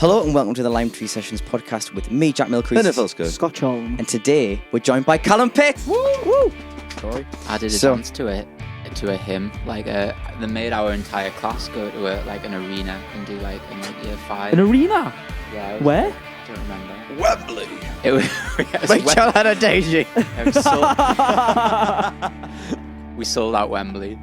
Hello and welcome to the Lime Tree Sessions podcast with me, Jack Milcrease. Scott Chalm. And today we're joined by Callum Pitt. Woo! Woo! Sorry. I did a dance to a hymn. Like they made our entire class go to an arena and do like in like year 5. An arena? Yeah. Where? I don't remember. Wembley. It was. Rachel had a daisy. We sold out Wembley.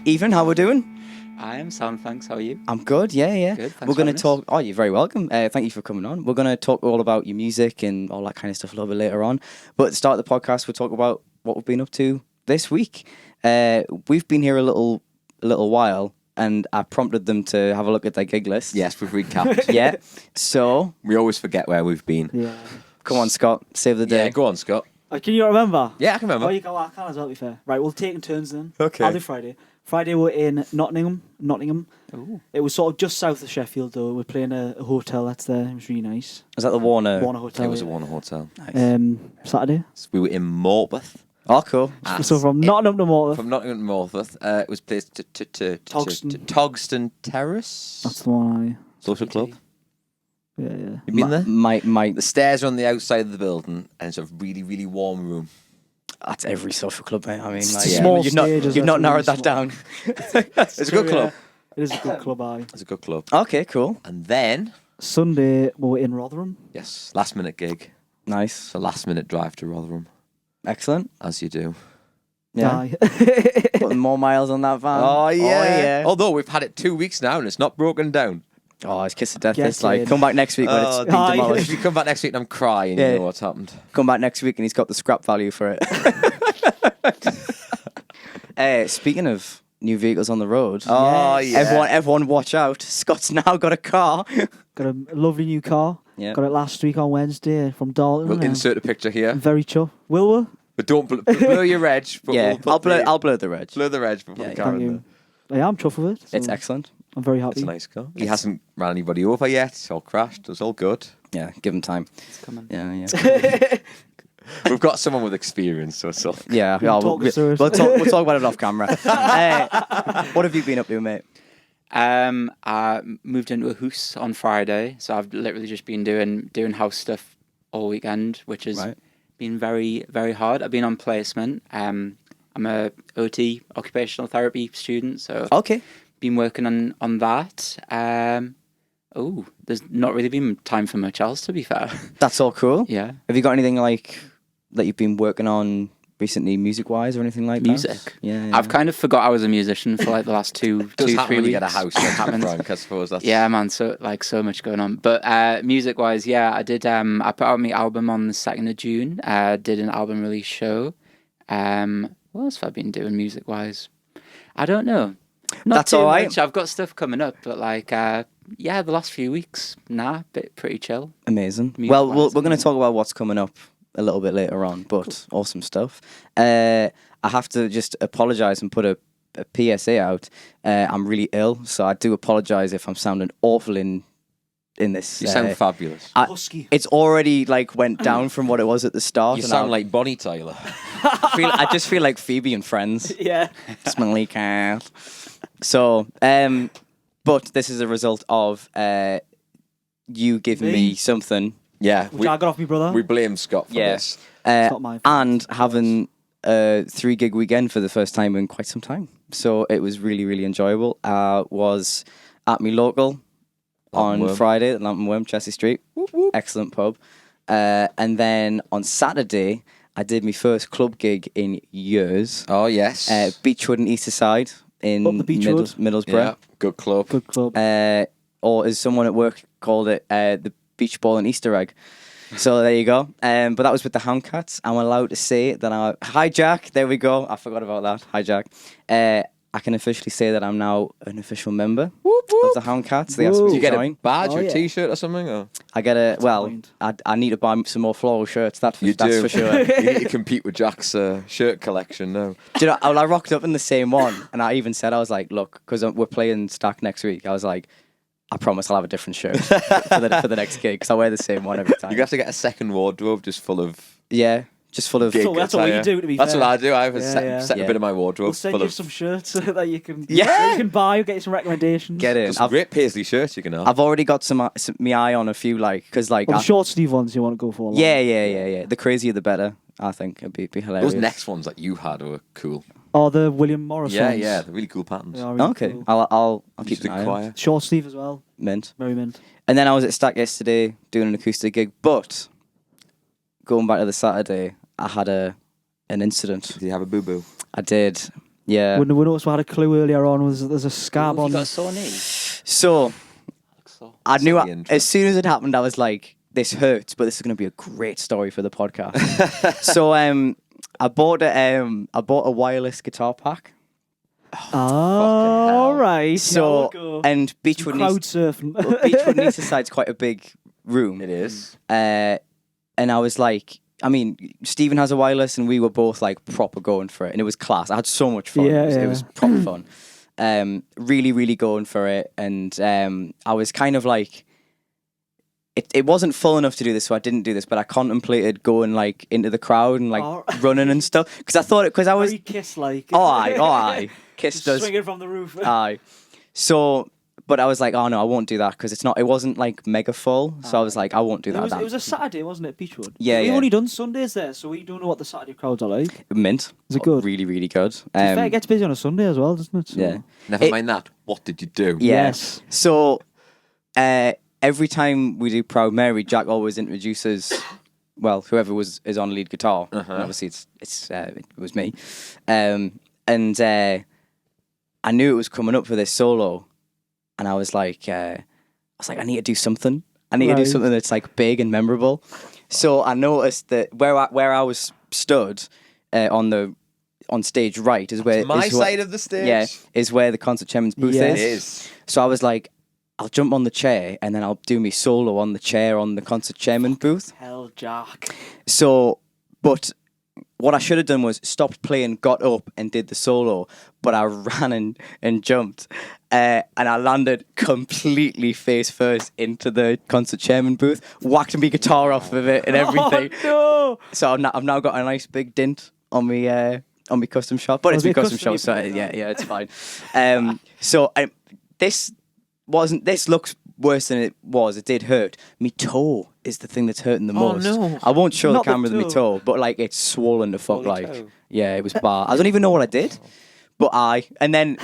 Ethan, how we doing? I am sound, thanks. How are you? I'm good, yeah. Good, thanks We're going to for having talk... Oh, you're very welcome. Thank you for coming on. We're going to talk all about your music and all that kind of stuff a little bit later on. But at the start of the podcast, we'll talk about what we've been up to this week. We've been here a little while, and I prompted them to have a look at their gig list. Yes, we've recapped. Yeah. So... We always forget where we've been. Yeah. Come on, Scott. Save the day. Yeah, go on, Scott. Can you remember? Yeah, I can remember. Oh, you go. I can as well, to be fair. Right, we'll take turns then. Okay. I'll do Friday. Friday we're in Nottingham. Ooh. It was sort of just south of Sheffield, though. We're playing a hotel that's there. It was really nice. Was that the Warner? Warner Hotel. It was a yeah. Warner Hotel. Nice. Saturday. So we were in Morpeth. Oh, cool. So from Nottingham to Morpeth. From Nottingham to Morpeth. It was placed to Togston Terrace. That's the one Social club. Yeah. You been there? My The stairs are on the outside of the building, and it's a really, really warm room. That's every social club, mate. I mean, It's like, a small you've not, stage, you've not it's narrowed really that down. It's a good club. It is a good club, aye. It's a good club. Okay, cool. And then, Sunday we were in Rotherham. yes, last minute gig. Nice. So last minute drive to Rotherham, Excellent. as you do. Yeah. Aye. Putting more miles on that van. Oh yeah. Although we've had it 2 weeks now and it's not broken down. Oh, it's kiss of death. Get It's like, in. come back next week when it's Oh, been Aye. demolished. If you come back next week and I'm crying, Yeah. you know what's happened. Come back next week and he's got the scrap value for it. Speaking of new vehicles on the road, Oh, Yes. yeah. everyone watch out. Scott's now got a car. Got a lovely new car. Yeah. Got it last week on Wednesday from Dalton. We'll insert a picture here. I'm very chuffed. Will we? But don't blur your reg. But Yeah, we'll put I'll blur the reg. blur the reg before Yeah, the yeah. car Thank in you. there. Yeah, I'm chuffed with it. So It's excellent. I'm very happy. It's a nice car. He hasn't ran anybody over yet. It's all crashed. It's all good. Yeah, give him time. It's coming. Yeah. We've got someone with experience, so it's all. Yeah, We'll talk us through it. we'll talk about it off camera. What have you been up to, mate? I moved into a house on Friday, so I've literally just been doing house stuff all weekend, which has Right. been very, very hard. I've been on placement. I'm a OT, occupational therapy student, so Okay. been working on that. There's not really been time for much else, to be fair. That's all cool. Yeah. Have you got anything like that you've been working on recently, music-wise, or anything like Music? that? Yeah. I've kind of forgot I was a musician for like the last two, Does 3 happen when weeks. you get a house, It like happens. Frank, I suppose that's. Yeah, man. So much going on. But music-wise, yeah, I did. I put out my album on the 2nd of June. Did an album release show. What else have I been doing music-wise? I don't know. Not That's too all right. much. I've got stuff coming up, but like, yeah, the last few weeks, pretty chill. Amazing. Music Well, wise, we're going to yeah. talk about what's coming up a little bit later on, but awesome stuff. I have to just apologise and put a PSA out. I'm really ill, so I do apologise if I'm sounding awful in this. You sound fabulous. Husky. It's already like went down from what it was at the start. You and sound like Bonnie Tyler. I just feel like Phoebe and Friends. Yeah. Smelly cat. So, but this is a result of you giving me Me? something. Yeah, Which I got off my brother. we blame Scott for this. It's not my fault. And having a 3-gig weekend for the first time in quite some time. So it was really, really enjoyable. Was at my local on Lamp and Worm. Friday at Lamp and Worm, Chelsea Street. Excellent pub. And then on Saturday, I did my first club gig in years. Oh yes. Beechwood and Easterside in Up the Beechwood. Middlesbrough. yeah, good club. Good club. Or as someone at work called it, the beach ball and Easter egg. So there you go. But that was with the Houndcats. I'm allowed to say that hi Jack. There we go. I forgot about that. Hi Jack. I can officially say that I'm now an official member of the Houndcats. They asked me Woo. Do to you get join. a badge Oh, or yeah. T-shirt or something? Or? I get a point. I need to buy some more floral shirts. That's You that's do. for sure. You need to compete with Jack's shirt collection now. Do you know? I rocked up in the same one, and I even said I was like, look, because we're playing Stack next week. I was like, I promise I'll have a different shirt for the next gig because I wear the same one every time. You have to get a second wardrobe just full of. Yeah. just full of. Gig That's what you attire. do, to be That's fair. what I do. I have a Yeah, set yeah. a bit of my wardrobe We'll send full you of some shirts that you can Yeah. you can buy. Get you some recommendations. Get in. some great paisley shirts you can have. I've already got some my eye on a few because Well, the short sleeve ones you want to go for. yeah. The crazier the better. I think it'd be hilarious. Those next ones that you had were cool. Or the William Morris Yeah, ones. yeah, they're really cool patterns. They are really Okay, cool. I'll keep Used an to eye on. choir. Short sleeve as well. Mint. Very mint. And then I was at Stack yesterday doing an acoustic gig, but going back to the Saturday, I had an incident. Did you have a boo boo? I did. Yeah. We noticed we had a clue earlier on. There's a scab You on. got a sore knee. So I knew Silly intro. as soon as it happened, I was like, "This hurts," but this is going to be a great story for the podcast. So I bought a wireless guitar pack. All right. So and Beechwood crowd needs, surfing. Beechwood needs Eastside's quite a big room. It is. And I was like, I mean, Stephen has a wireless, and we were both like proper going for it, and it was class. I had so much fun. Yeah, It yeah. was proper fun. Really, really going for it, and I was kind of like, it wasn't full enough to do this, so I didn't do this. But I contemplated going like into the crowd and like Oh. running and stuff because I thought because I was Very kiss-like. aye, Kiss Just does swinging from the roof. aye. So, but I was like, oh no, I won't do that because it wasn't like mega full. So I was like, I won't do that. It was a Saturday, wasn't it, Beechwood? Yeah, We've yeah. only done Sundays there, so we don't know what the Saturday crowds are like. Mint. Is it good? Really, really good. To be fair, it gets busy on a Sunday as well, doesn't it? So- Yeah. Never It- mind that. What did you do? Yeah. Yes. So every time we do Proud Mary, Jack always introduces, well, whoever is on lead guitar. And obviously, it was me, and I knew it was coming up for this solo, and I was like, I need to do something. I need to do Right. something that's like big and memorable. So I noticed that where I was stood on stage right is where My is where- side of the stage. yeah, is where the concert chairman's booth Yes. It is. is. So I was like, I'll jump on the chair and then I'll do me solo on the chair on the concert chairman booth. Hell, Jack. So, but what I should have done was stopped playing, got up and did the solo, but I ran and jumped. And I landed completely face first into the concert chairman booth, whacked my guitar off of it and everything. Oh, So I've now got a nice big dint on me custom shop, but Oh, it's is my it custom custom? shop, so yeah, it's fine. So this looks worse than it was. It did hurt. Me toe is the thing that's hurting the most. no. I won't show Not the the camera me toe. toe, but like it's swollen the fuck. Holy Like toe. yeah, it was bad. I don't even know what I did, but and then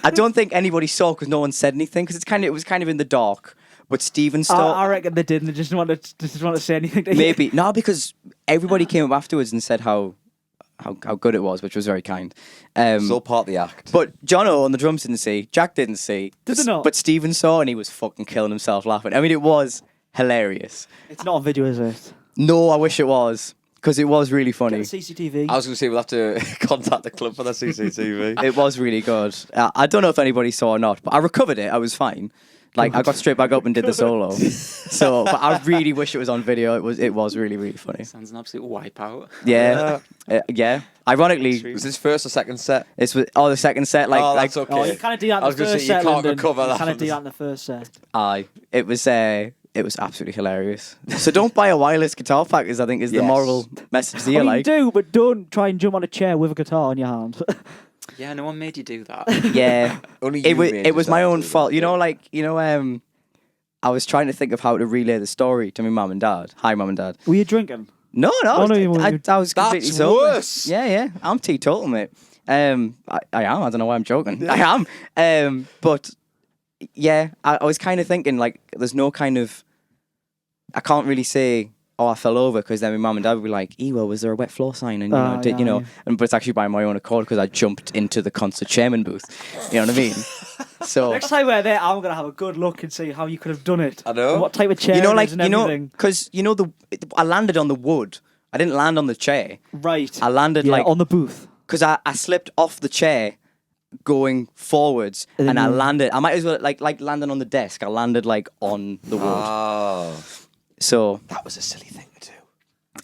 I don't think anybody saw because no one said anything because it was kind of in the dark. But Stephen I saw. reckon they didn't. They just want to say anything. To you. Maybe no, because everybody came up afterwards and said how good it was, which was very kind. It's all part of the act. But Jono on the drums didn't see. Jack didn't see. Did they not? But Stephen saw, and he was fucking killing himself laughing. I mean, it was hilarious. It's not on video, is it? No, I wish it was because it was really funny. Get the CCTV. I was going to say we'll have to contact the club for the CCTV. It was really good. I don't know if anybody saw or not, but I recovered it. I was fine. Like I got straight back up and did the solo. So, but I really wish it was on video. It was really, really funny. Sounds an absolute wipeout. Yeah, yeah. Ironically, Was this first or second set? this was the second set. Like, Oh, that's okay. Oh, you kind of do that in I was the gonna first say, you set. can't Lyndon. recover You that kind of from do the- that in the first set. aye, it was absolutely hilarious. So don't buy a wireless guitar pack, I think is the Yes. moral message here. I mean, Like, do, but don't try and jump on a chair with a guitar in your hand. Yeah, no one made you do that. yeah, Only it you was made it was my yourself own do fault. that. I was trying to think of how to relay the story to my mum and dad. Hi, mum and dad. Were you drinking? No, Oh, no, you I weren't. was completely That's sober. worse. Yeah, I'm teetotal, mate. I am. I don't know why I'm joking. I am. But yeah, I was kind of thinking like, there's no kind of. I can't really say, oh, I fell over because then my mum and dad would be like, well, was there a wet floor sign? And Yeah. and but it's actually by my own accord because I jumped into the concert chairman booth. You know what I mean? So Next time we're there, I'm gonna have a good look and see how you could have done it. I know. And what type of chair? you know, it like is and everything. because I landed on the wood. I didn't land on the chair. Right. I landed yeah, like on the booth. because I slipped off the chair going forwards And and then I you- landed. I might as well like landing on the desk. I landed like on the wood. Oh, So that was a silly thing to do.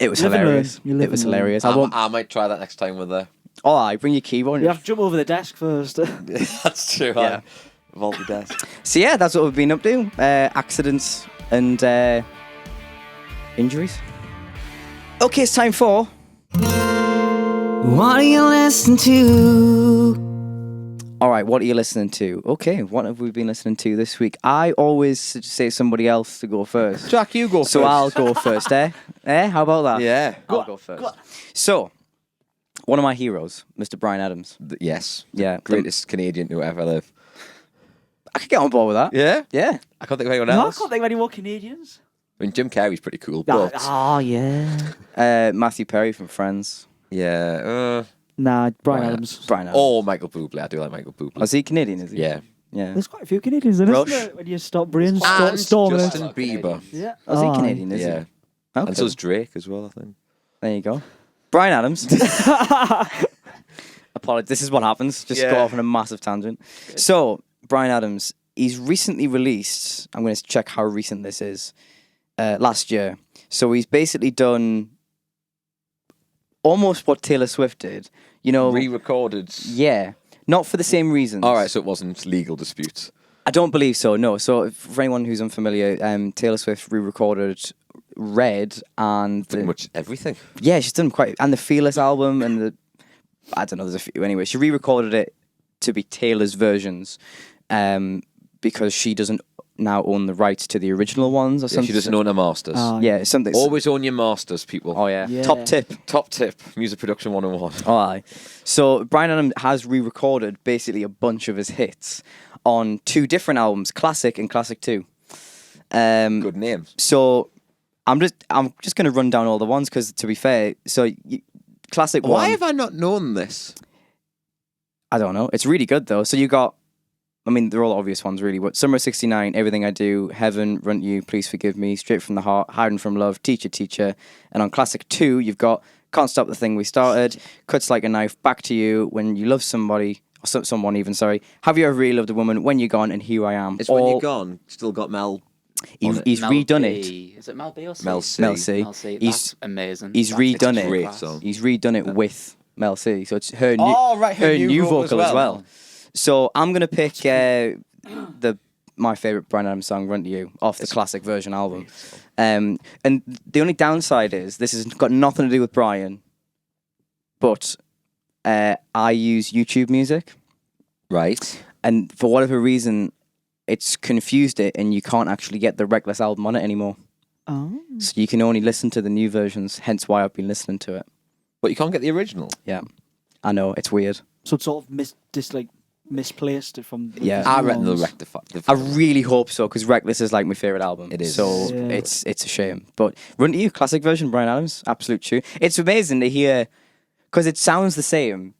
it was Live and hilarious. learn. You live It was and learn. hilarious. I won't. I might try that next time with the. Oh, I bring your keyboard. You have to jump over the desk first. That's true. Yeah. Vault the desk. So yeah, that's what we've been up to. Accidents and injuries. Okay, it's time for What do you listen to? All right, what are you listening to? Okay, what have we been listening to this week? I always say somebody else to go first. Jack, you go So first. I'll go first, eh? How about that? Yeah. I'll go first. So, one of my heroes, Mr. Bryan Adams. Yes. Yeah. Greatest Canadian to ever live. I could get on board with that. Yeah? Yeah. I can't think of anyone No, I else. can't think of any more Canadians. I mean, Jim Carrey's pretty cool, but... Oh, yeah. Matthew Perry from Friends. Yeah. Nah, Bryan Bryan Adams. Bryan Adams. Oh, Michael Bublé. I do like Michael Bublé. Is he Canadian, is he? Yeah. Yeah. There's quite a few Canadians in, Rush. isn't there? When you stop brains And storming Justin it. Bieber. Yeah. Is he Canadian, is Yeah. he? Okay. And so's Drake as well, I think. There you go. Bryan Adams. Apologies. This is what happens. Just go Yeah. off on a massive tangent. So, Bryan Adams, he's recently released, I'm going to check how recent this is, last year. So he's basically done almost what Taylor Swift did. You know, Re-recorded. yeah. Not for the same reasons. All right, so it wasn't legal disputes. I don't believe so, no. So for anyone who's unfamiliar, Taylor Swift re-recorded Red and... Pretty much everything. Yeah, she's done quite... And the Fearless album and the... I don't know, there's a few. Anyway, she re-recorded it to be Taylor's versions because she doesn't now own the rights to the original ones or Yeah, something. she doesn't own her masters. Yeah, something... Always own your masters, people. Oh, yeah. Yeah. Top tip. Top tip, music production 101. Oh, aye. So Bryan Adams has re-recorded basically a bunch of his hits on 2 different albums, Classic and Classic 2. Good names. So I'm just going to run down all the ones because, to be fair, Classic 1... Why have I not known this? I don't know. It's really good, though. So you got... I mean, they're all obvious ones, really. But Summer 69, Everything I Do, Heaven, Run to You, Please Forgive Me, Straight from the Heart, Hiding from Love, Teacher, Teacher. And on Classic 2, you've got Can't Stop the Thing We Started, Cuts Like a Knife, Back to You, When You Love Somebody, or someone even, sorry. Have You Ever Really Loved a Woman, When You're Gone, and Here I Am. It's When You're Gone. Still got Mel. He's Mel redone B. it. Is it Mel B or C? Mel C. Mel C. Mel C. He's- That's amazing. He's That's redone a it. Great class. song. He's redone it with Mel C. So it's her Her new vocal vocal as well. So I'm going to pick my favourite Bryan Adams song, Run to You, off the classic version album. And the only downside is, this has got nothing to do with Bryan, but I use YouTube Music. Right. And for whatever reason, it's confused it, and you can't actually get the Reckless album on it anymore. Oh. So you can only listen to the new versions, hence why I've been listening to it. But you can't get the original. Yeah. I know, it's weird. So it's sort of misplaced it from... the Yeah. I reckon they'll ones. rectify. I really hope so, because Reckless is like my favourite album. It is. So Yeah. it's a shame. But Run to You, classic version, Bryan Adams, absolute tune. It's amazing to hear, because it sounds the same,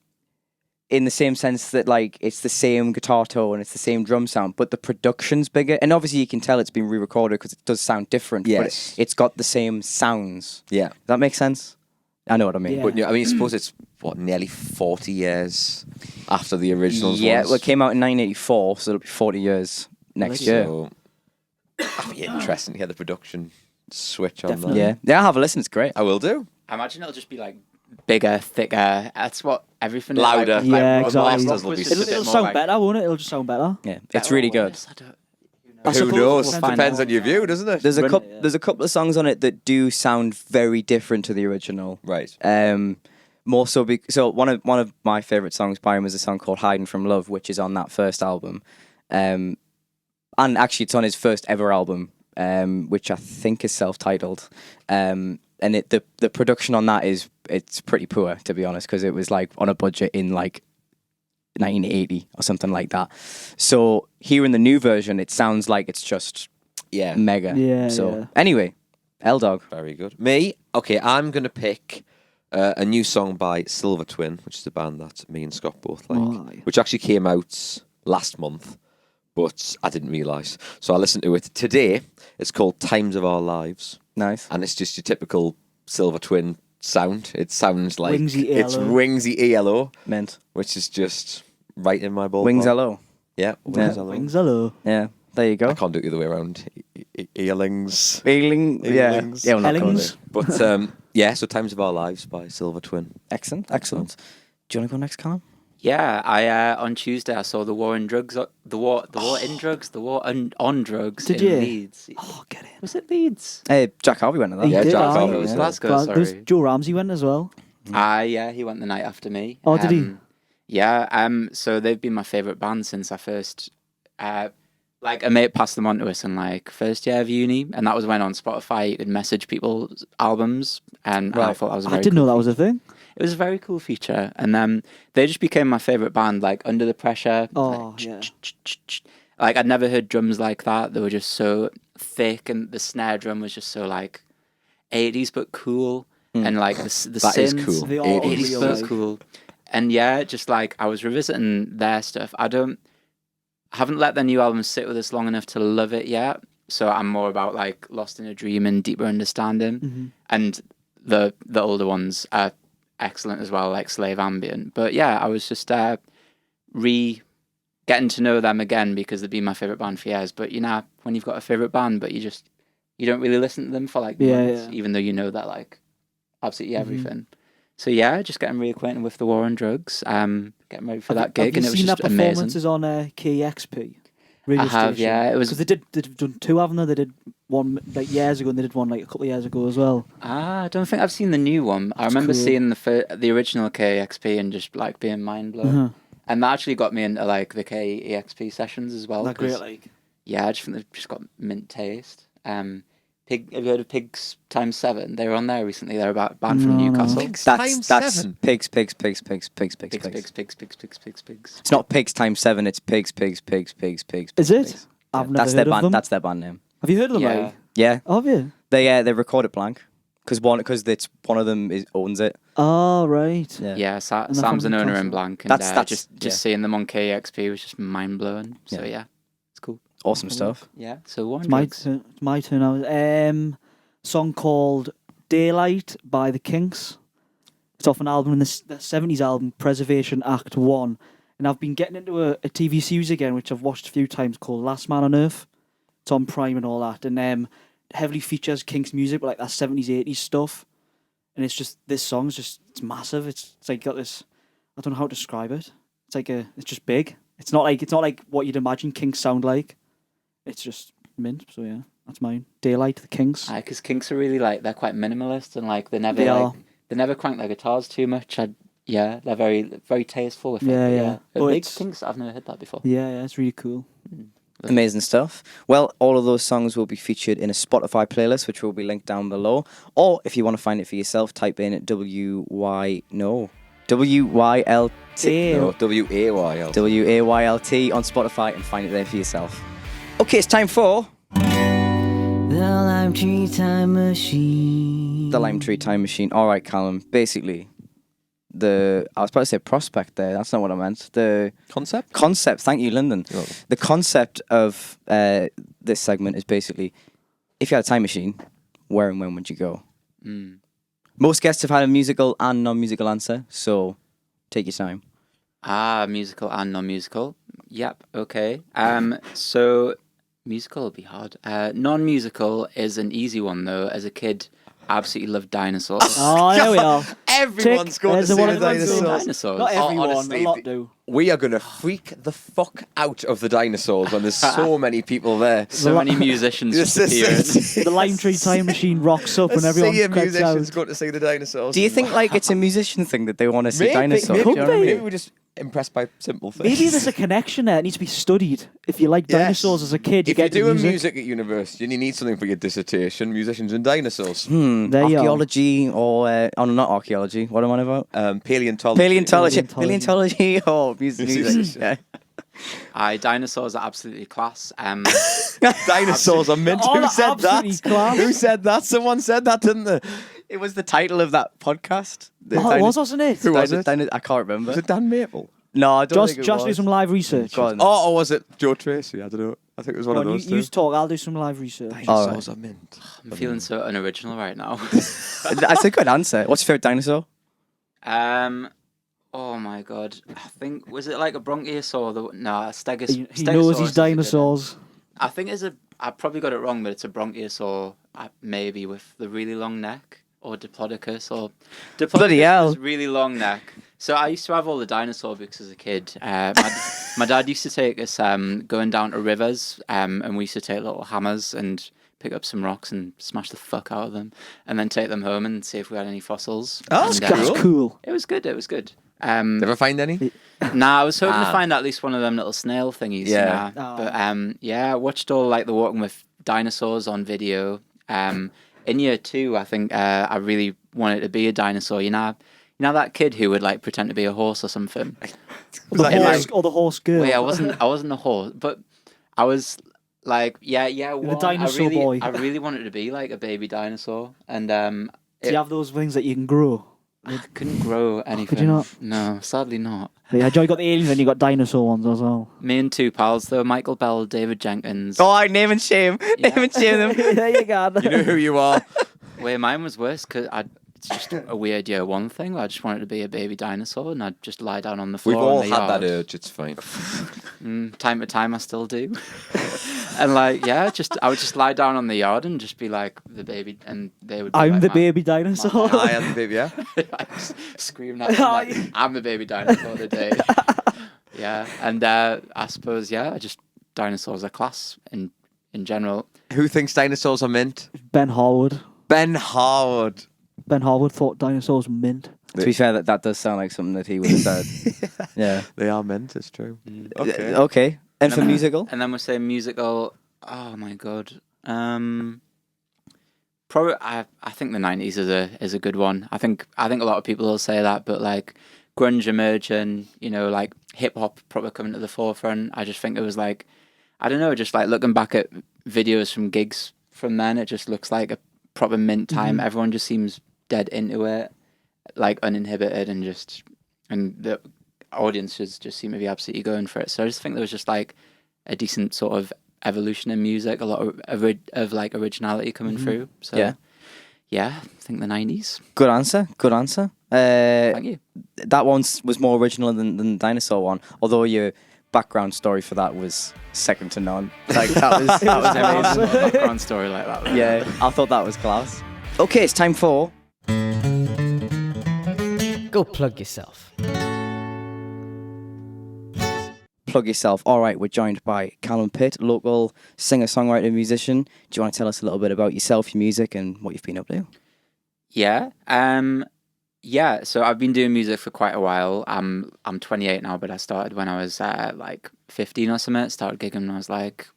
in the same sense that like it's the same guitar tone, it's the same drum sound, but the production's bigger. And obviously you can tell it's been re-recorded because it does sound different. Yes. But it's got the same sounds. Yeah. Does that make sense? I know what I mean. Yeah. But I mean, I suppose it's, nearly 40 years after the originals. Yeah, ones. well, it came out in 1984, so it'll be 40 years next year. So, that'd be interesting to hear the production switch on Definitely. Yeah, I'll have a listen. It's great. that. I will do. I imagine it'll just be like bigger, thicker. That's what everything is, Louder. Like, Yeah, like, exactly. rock Masters will was be just a It'll, bit it'll more sound like- better, won't it? It'll just sound better. Yeah, it's really good. I don't- I Who suppose knows? it Depends on your view, doesn't it? There's a Run- couple. There's a couple of songs on it that do sound very different to the original. Right. More so, so one of my favorite songs by him is a song called "Hiding from Love," which is on that first album, and actually it's on his first ever album, which I think is self-titled. And the production on that it's pretty poor, to be honest, because it was like on a budget in like 1980 or something like that. So hearing the new version, it sounds like it's just Yeah. mega. Yeah, So yeah. anyway, L-Dog. Very good. Me? Okay, I'm going to pick a new song by Silver Twin, which is a band that me and Scott both like, Aye. which actually came out last month, but I didn't realise. So I listened to it today. It's called Times of Our Lives, Nice. and it's just your typical Silver Twin sound. It sounds like Wingsy it's ELO. Wingsy ELO, Mint. which is just right in my ballpark. Wings Hello. Yeah, Wings Yeah. ELO. Wings, hello. Yeah. There you I go. can't do it the other way around. Earlings. Feeling. Yeah. Feelings. Yeah. We're not going Hellings. to. But yeah, so Times of Our Lives by Silver Twin. Excellent. Excellent. Do you want to go next, Callum? Yeah, I on Tuesday I saw the war in drugs, the war in drugs, the war on drugs Did in you? Leeds. Oh, get in. Was it Leeds? Hey, Jack Harvey went to that. He Yeah, did, Jack aye. Harvey was Yeah. there. Glasgow, Well, there was sorry. Joe Ramsey went as well. Yeah, he went the night after me. Oh, did he? Yeah. So they've been my favourite band since I first. Like a mate passed them on to us in like first year of uni, and that was when on Spotify you could message people's albums, and I thought that was a very I didn't know that was a thing. It was a very cool feature, and they just became my favourite band. Like Under the Pressure. Oh, like, yeah. Like I'd never heard drums like that. They were just so thick, and the snare drum was just so like 80s but cool, and like the That is synths, cool. They are 80s 80s unreal, but like. cool. And yeah, just like I was revisiting their stuff. I haven't let their new album sit with us long enough to love it yet. So I'm more about like Lost in a Dream and Deeper Understanding. Mm-hmm. And the older ones are excellent as well, like Slave Ambient. But yeah, I was just getting to know them again because they've been my favourite band for years. But you know, when you've got a favourite band, but you don't really listen to them for like months, even though you know that like absolutely everything. So yeah, just getting reacquainted with the war on drugs, getting ready for that gig, and it was just amazing. Performances on KEXP radio I have, station? yeah. It was because they've done two, haven't they? They did one like years ago, and they did one like a couple of years ago as well. I don't think I've seen the new one. I remember cool. seeing the original KEXP and just like being mind blown. And that actually got me into like the KEXP sessions as well. That great, like. Yeah, I just think they've just got mint taste. Have you heard of Pigs Times 7? They were on there recently. They're a band from Newcastle. Pigs That's times 7. pigs. Pigs. It's not pigs times 7. It's pigs. Is it? I've never heard of them. That's their band name. Have you heard of them? Yeah. Like? Yeah. Have you? They record it blank because it's one of them owns it. Oh right. Yeah, Sam's from an owner Newcastle. in blank, and That's just seeing them on KEXP was just mind blowing. So yeah, it's cool. Awesome stuff. Yeah. So one. It's my turn now. Song called Daylight by the Kinks. It's off an album in the 70s album Preservation Act 1. And I've been getting into a TV series again, which I've watched a few times, called Last Man on Earth. It's on Prime and all that. And heavily features Kinks music, but like that 70s, 80s stuff. And it's just, this song's just, it's massive. It's like got this, I don't know how to describe it. It's like it's just big. It's not like what you'd imagine Kinks sound like. It's just mint. So yeah. That's mine. Daylight, the Kinks. Because Kinks are really like, they're quite minimalist, and like they never crank their guitars too much. They're very very tasteful with it. Yeah. But But big it's- Kinks, I've never heard that before. Yeah, it's really cool. Amazing stuff. Well, all of those songs will be featured in a Spotify playlist, which will be linked down below. Or if you want to find it for yourself, type in WYLT. No, WAYL. WAYLT on Spotify and find it there for yourself. Okay, it's time for The Lime Tree Time Machine. the Lime Tree Time Machine. All right, Callum. Basically, I was about to say prospect there. That's not what I meant. The Concept? Thank you, Lyndon. You're welcome. The concept of this segment is basically, if you had a time machine, where and when would you go? Most guests have had a musical and non-musical answer, so take your time. Musical and non-musical. Yep. Okay. So musical will be hard. Non-musical is an easy one though. As a kid, I absolutely loved dinosaurs. Oh, there we are. Everyone's Tick. going to There's the see one the everyone's doing. dinosaurs. Dinosaurs. Not everyone, honestly, a lot do. We are going to freak the fuck out of the dinosaurs when there's so many people there. So many musicians just appearing. The Lime Tree Time Machine rocks up and everyone See cracks musicians out. going to see the dinosaurs. Do you think like it's a musician thing that they want to see dinosaurs? Maybe, Do you know what I mean? maybe we're just impressed by simple things. Maybe there's a connection there. It needs to be studied. If you like Yes. dinosaurs as a kid, you If get you're doing music. music at university and you need something for your dissertation, musicians and dinosaurs. There you are. Archaeology or not archaeology. What am I about? Paleontology. Paleontology or music. Yeah. Dinosaurs are absolutely class. Dinosaurs are mint. Oh, Who said absolutely that? class. Who said that? Someone said that, didn't they? It was the title of that podcast. Oh, it was, wasn't it? Who was it? I can't remember. Was it Dan Maple? No, I don't think it Josh do was. some live research. Go on. Or was it Joe Tracy? I don't know. I think it was one Go of on, those you two. talk. I'll do some live research. Dinosaurs are mint. I'm feeling so unoriginal right now. That's a good answer. What's your favourite dinosaur? Oh my god. I think was it like a bronchiosaur? A stegosaurus. He knows his is a good one. dinosaurs. I think I probably got it wrong, but it's a bronchiosaur, maybe with the really long neck, or Diplodocus, or Diplodocus Bloody hell. has really long neck. So I used to have all the dinosaur books as a kid. My dad used to take us going down to rivers, and we used to take little hammers and pick up some rocks and smash the fuck out of them, and then take them home and see if we had any fossils. Oh, And, That's cool. It was good. It was good. Never find any? Nah, I was hoping to find at least one of them little snail thingies. Yeah. But yeah, I watched all like the Walking with Dinosaurs on video. In year 2, I think I really wanted to be a dinosaur. You know that kid who would like pretend to be a horse or something. Or the horse girl. Wait, I wasn't a horse, but I was like, yeah. The dinosaur boy. I really wanted to be like a baby dinosaur, and Do you have those things that you can grow? I couldn't grow anything. Could you not? No, sadly not. Yeah, Joy got the aliens and you got dinosaur ones as well. Me and 2 pals though, Michael Bell, David Jenkins. Oh, I name and shame. Yeah. Name and shame them. There you go. You know who you are. Wait, mine was worse because it's just a weird year 1 thing. I just wanted to be a baby dinosaur and I'd just lie down on the floor. We've all in the had yard. that urge. It's fine. Time to time, I still do. And like, yeah, I would just lie down on the yard and just be like the baby, and they would. Be I'm like, the baby dinosaur. I am the baby, yeah. I just scream at them, like, I'm the baby dinosaur today. Yeah, and I suppose just dinosaurs are class in general. Who thinks dinosaurs are mint? Ben Harwood. Ben Howard. Ben Harwood thought dinosaurs were mint. To be fair, that does sound like something that he would have said. Yeah. They are mint, it's true. Okay. Okay. And for musical? And then we're saying musical. Oh my god. Probably. I think the 90s is a good one. I think a lot of people will say that, but like grunge emerging, like hip hop probably coming to the forefront. I just think it was like, I don't know, just like looking back at videos from gigs from then, it just looks like a proper mint time. Mm-hmm. Everyone just seems dead into it, like uninhibited, and the audiences just seem to be absolutely going for it. So I just think there was just like a decent sort of evolution in music, a lot of like originality coming through. So yeah, I think the 90s. Good answer. Good answer. Thank you. That one was more original than the dinosaur one, although your background story for that was second to none. Like that was amazing. A background story like that. Yeah, I thought that was class. Okay, it's time for Go plug yourself. Plug Yourself. All right, we're joined by Callum Pitt, local singer, songwriter, musician. Do you want to tell us a little bit about yourself, your music, and what you've been up to? Yeah. So I've been doing music for quite a while. I'm 28 now, but I started when I was like 15 or something. Started gigging when I was like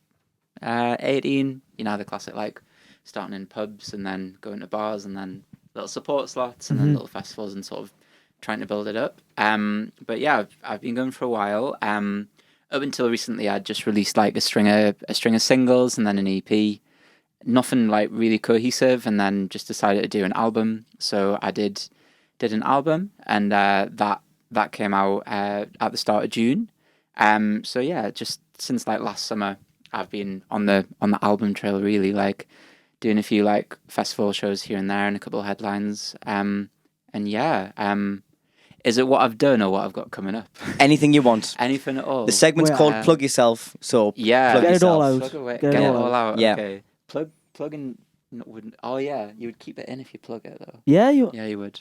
18. You know, the classic like starting in pubs and then going to bars and then little support slots and then little festivals and sort of trying to build it up. But yeah, I've been going for a while. Up until recently, I'd just released like a string of singles and then an EP. Nothing like really cohesive, and then just decided to do an album. So I did an album, and that came out at the start of June. So yeah, just since like last summer, I've been on the album trail, really, like doing a few like festival shows here and there and a couple of headlines. And yeah, is it what I've done or what I've got coming up? Anything you want. Anything at all. The segment's called Plug Yourself, so yeah, plug Get it yourself. all out. Plug away. Get Get it it all all out. Yeah. Okay. Plugging wouldn't. Oh yeah, you would keep it in if you plug it though. Yeah, you. Yeah, you would.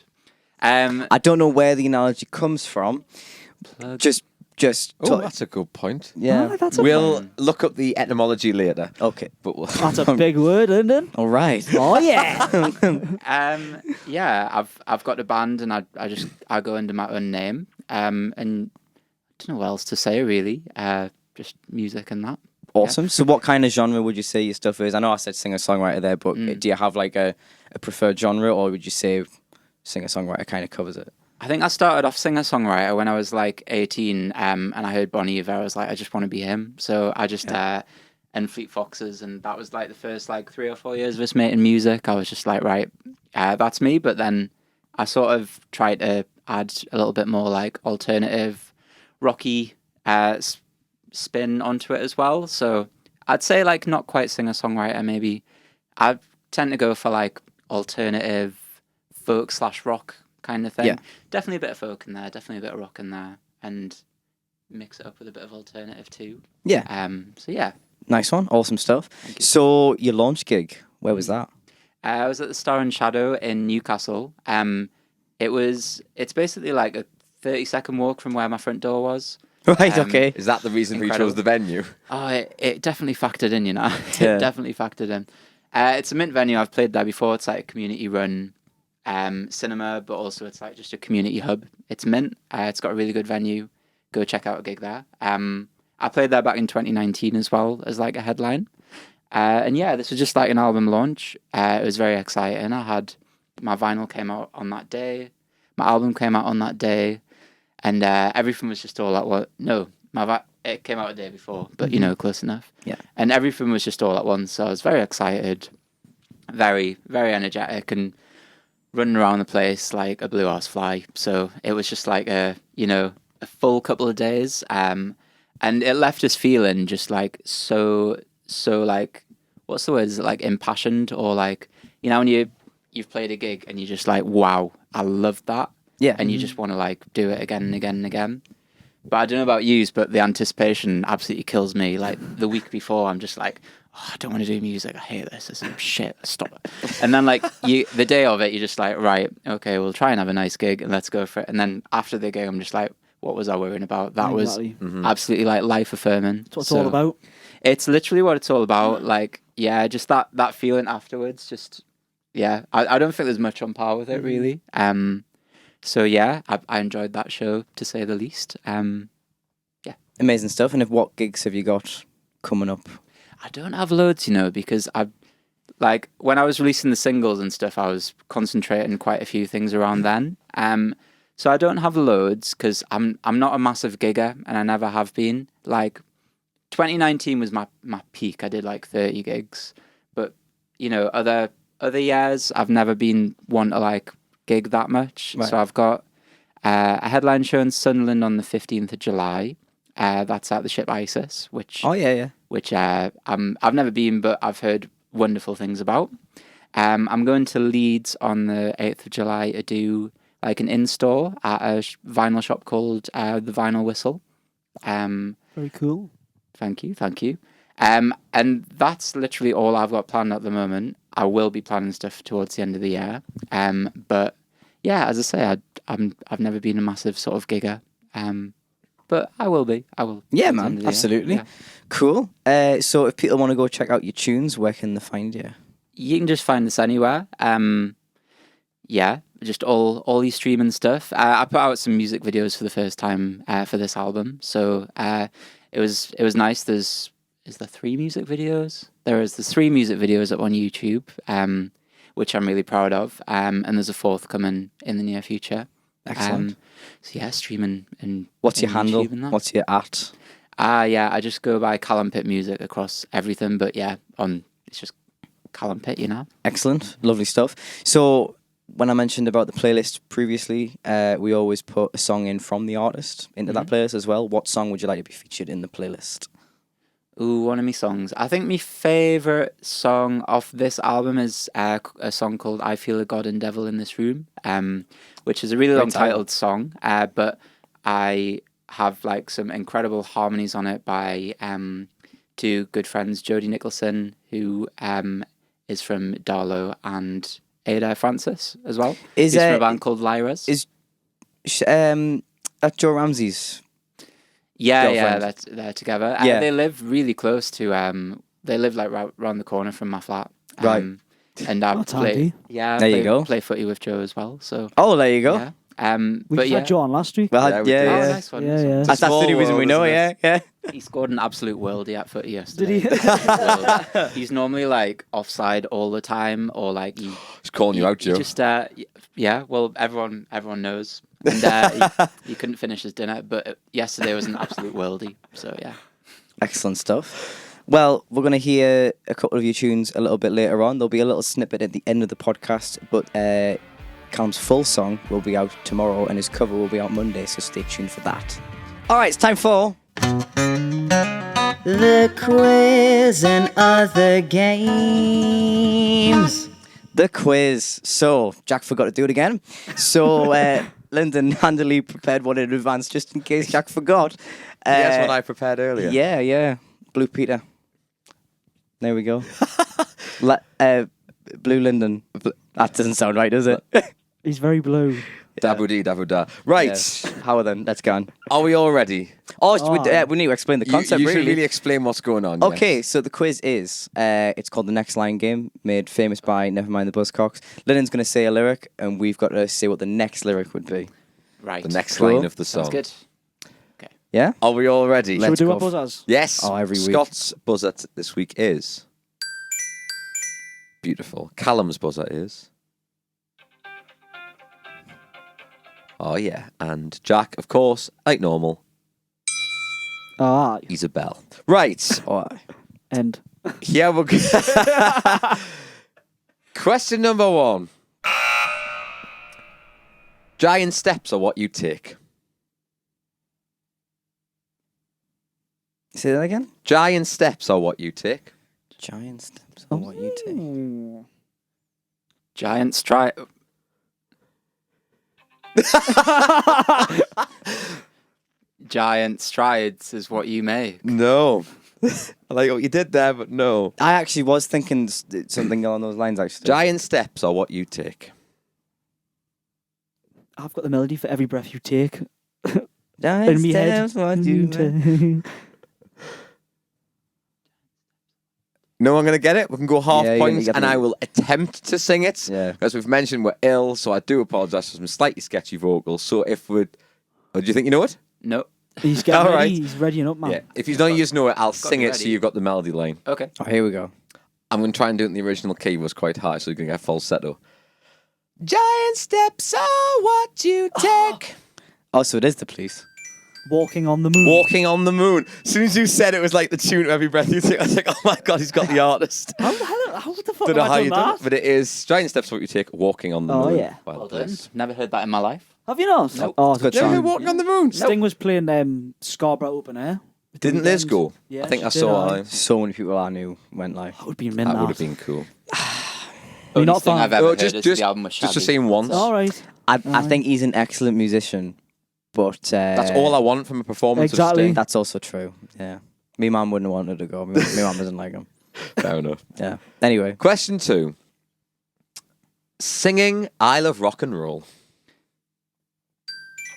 I don't know where the analogy comes from. Plug. Just Oh, that's a good point. yeah. Ah, that's a We'll look up the etymology later. Okay. But we'll... That's a big word, isn't it? All right. Oh yeah. Yeah, I've got a band and I go under my own name. And I don't know what else to say really. Just music and that. Awesome. So what kind of genre would you say your stuff is? I know I said singer-songwriter there, but do you have like a preferred genre, or would you say singer-songwriter kind of covers it? I think I started off singer-songwriter when I was like 18, and I heard Bon Iver. I was like, I just want to be him. So I just and Fleet Foxes, and that was like the first like 3 or 4 years of us making music. I was just like, right, that's me. But then I sort of tried to add a little bit more like alternative, rocky spin onto it as well. So I'd say like not quite singer-songwriter. Maybe I tend to go for like alternative folk / rock kind of thing. Yeah. Definitely a bit of folk in there, definitely a bit of rock in there, and mix it up with a bit of alternative too. Yeah. So yeah. Nice one. Awesome stuff. Thank you. So your launch gig, where was that? I was at the Star and Shadow in Newcastle. It's basically like a 30-second walk from where my front door was. Right, okay. Is that the reason we Incredible. chose the venue? Oh, it definitely factored in, you know. Yeah. It definitely factored in. It's a Mint venue. I've played there before. It's like a community-run cinema, but also it's like just a community hub. It's Mint. It's got a really good venue. Go check out a gig there. I played there back in 2019 as well as like a headline. And yeah, this was just like an album launch. It was very exciting. I had my vinyl came out on that day. My album came out on that day. And everything was just all at once. No, it came out a day before, but you know, close enough. Yeah. And everything was just all at once. So I was very excited, very, very energetic, and running around the place like a blue horse fly. So it was just like a full couple of days. And it left us feeling just like so like, what's the word? Is it like impassioned, or like, you know, when you've played a gig and you're just like, wow, I love that. Yeah. And you just want to like do it again and again and again. But I don't know about you, but the anticipation absolutely kills me. Like the week before, I'm just like, oh, I don't want to do music. I hate this. This is shit. Stop it. And then like the day of it, you're just like, right, okay, we'll try and have a nice gig and let's go for it. And then after the gig, I'm just like, what was I worrying about? That Exactly. was absolutely like life affirming. That's what it's all about. It's literally what it's all about. Like, yeah, just that feeling afterwards. Just, yeah, I don't think there's much on par with it really. So yeah, I enjoyed that show to say the least. Yeah, Amazing stuff. And what gigs have you got coming up? I don't have loads, you know, because like when I was releasing the singles and stuff, I was concentrating quite a few things around then. So I don't have loads because I'm not a massive gigger, and I never have been. Like 2019 was my peak. I did like 30 gigs, but you know, other years I've never been one to like gig that much. Right. So I've got a headline show in Sunderland on the 15th of July. That's at the ship Isis, which which I've never been, but I've heard wonderful things about. I'm going to Leeds on the 8th of July to do like an in-store at a vinyl shop called the Vinyl Whistle. Very cool. Thank you. And that's literally all I've got planned at the moment. I will be planning stuff towards the end of the year. But yeah, as I say, I've never been a massive sort of gigger. But I will be. I will. Yeah, towards the end man. of the year. Absolutely. Yeah. Cool. So if people want to go check out your tunes, where can they find you? You can just find this anywhere. Yeah, just all your streaming stuff. I put out some music videos for the first time for this album, so it was nice. Is there 3 music videos? There's 3 music videos up on YouTube, which I'm really proud of. And there's a 4th coming in the near future. Excellent. So yeah, streaming and What's your and handle? YouTube and that. What's your at? Yeah, I just go by Callum Pitt Music across everything, but yeah, it's just Callum Pitt, you know. Excellent. Lovely stuff. So when I mentioned about the playlist previously, we always put a song in from the artist into that playlist as well. What song would you like to be featured in the playlist? Ooh, one of my songs. I think my favourite song off this album is a song called I Feel a God and Devil in This Room, which is a really long titled song, but I have like some incredible harmonies on it by 2 good friends, Jodie Nicholson, who is from Darlow, and Ada Francis as well. He's from a band called Lyras. Is that Joe Ramsey's? Yeah, they're together. Yeah. They live really close to. They live like right around the corner from my flat. Right. And I That's play. handy. Yeah, There you go. Play footy with Joe as well. So. Oh, there you go. Yeah. We But just yeah. had Joe on last week. Well, Yeah, we yeah, did. Oh, yeah. nice one. Yeah, nice one. yeah. That's the only Small reason we world, know, isn't yeah. He scored an absolute worldie at footy yesterday. Did he? Worldie. He's normally like offside all the time, or like he. He's calling you out, Joe. He just yeah. Well, everyone knows, and he couldn't finish his dinner, but yesterday was an absolute worldie. So yeah. Excellent stuff. Well, we're going to hear a couple of your tunes a little bit later on. There'll be a little snippet at the end of the podcast, but Callum's full song will be out tomorrow and his cover will be out Monday, so stay tuned for that. All right, it's time for the quiz and other games. The quiz. So, Jack forgot to do it again. So, Lyndon handily prepared one in advance just in case Jack forgot. Yes, what I prepared earlier. Yeah. Blue Peter. There we go. Blue Lyndon. That doesn't sound right, does it? He's very blue. Dabu dee, dabu da. Right. Yes. How then? Let's go on. Are we all ready? We need to explain the concept, You should really. really explain what's going on. Okay, yes. so the quiz is, it's called the Next Line game, made famous by Nevermind the Buzzcocks. Lynnon's going to say a lyric, and we've got to say what the next lyric would be. Right. The next Cool. line of the song. Sounds good. Yeah? Are we all ready? Should we Let's do go our buzzers? Yes. Oh, every week. Scott's buzzer this week is beautiful. Callum's buzzer is. Oh yeah, and Jack, of course, like normal. Ah, He's a bell. Right. Oh, end. Here we go. Question number 1. Giant steps are what you take. say that again? Giant steps are what you take. Giant steps on what you take. Ooh. Giant stride. Giant strides is what you make. No. I like what you did there, but no. I actually was thinking something along those lines, actually. Giant steps are what you take. I've got the melody for every breath you take. Giant In me head. steps, what you make. No one going to get it? We can go half Yeah, you're gonna points, get and the- I will attempt to sing it. Yeah. As we've mentioned, we're ill, so I do apologise for some slightly sketchy vocals. So if we'd... Oh, do you think you know it? No. He's getting All ready. right. He's readying up, man. Yeah. If you don't use know it, I'll Got sing me it so ready. you've got the melody line. Okay. Oh, here we go. I'm going to try and do it in the original key. It was quite high, so you're going to get falsetto. Giant steps are what you take. Oh, so it is the police. Walking on the moon. Walking on the moon. As soon as you said it was like the tune of Every Breath You Take, I was like, oh my God, he's got the artist. How the fuck Don't have know I how done you done that? it, but it is Giant Steps are what you take, Walking on the Oh, Moon. yeah. by Well the done. Police. Never heard that in my life. Have you not? Nope. Oh, it's a Good good Never heard song. Walking on the Moon? Sting was playing Scarborough Open Air. at the Didn't Liz weekend. go? Yeah, I think she I did, saw aye. her. So many people I knew went live. That would be mint. That would have been cool. Only not thing fan? I've ever Oh, heard just, is just, the album with just to Shabby. see him once. All right. I Aye. think he's an excellent musician, but... That's all I want from a performance Exactly. of Sting. That's also true, yeah. Me mum wouldn't have wanted to go. Me mum doesn't like him. Fair enough. Yeah. Anyway. Question 2. Singing I Love Rock and Roll.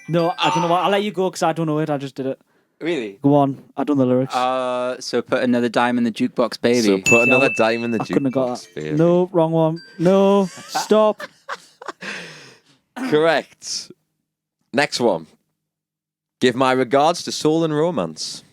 No, I don't know why. I'll let you go because I don't know it. I just did it. Really? Go on. I done the lyrics. So put another dime in the jukebox, baby. So put another I dime in the I couldn't have got jukebox, that. baby. No, wrong one. No, stop. Correct. Next one. Give my regards to Soul and Romance.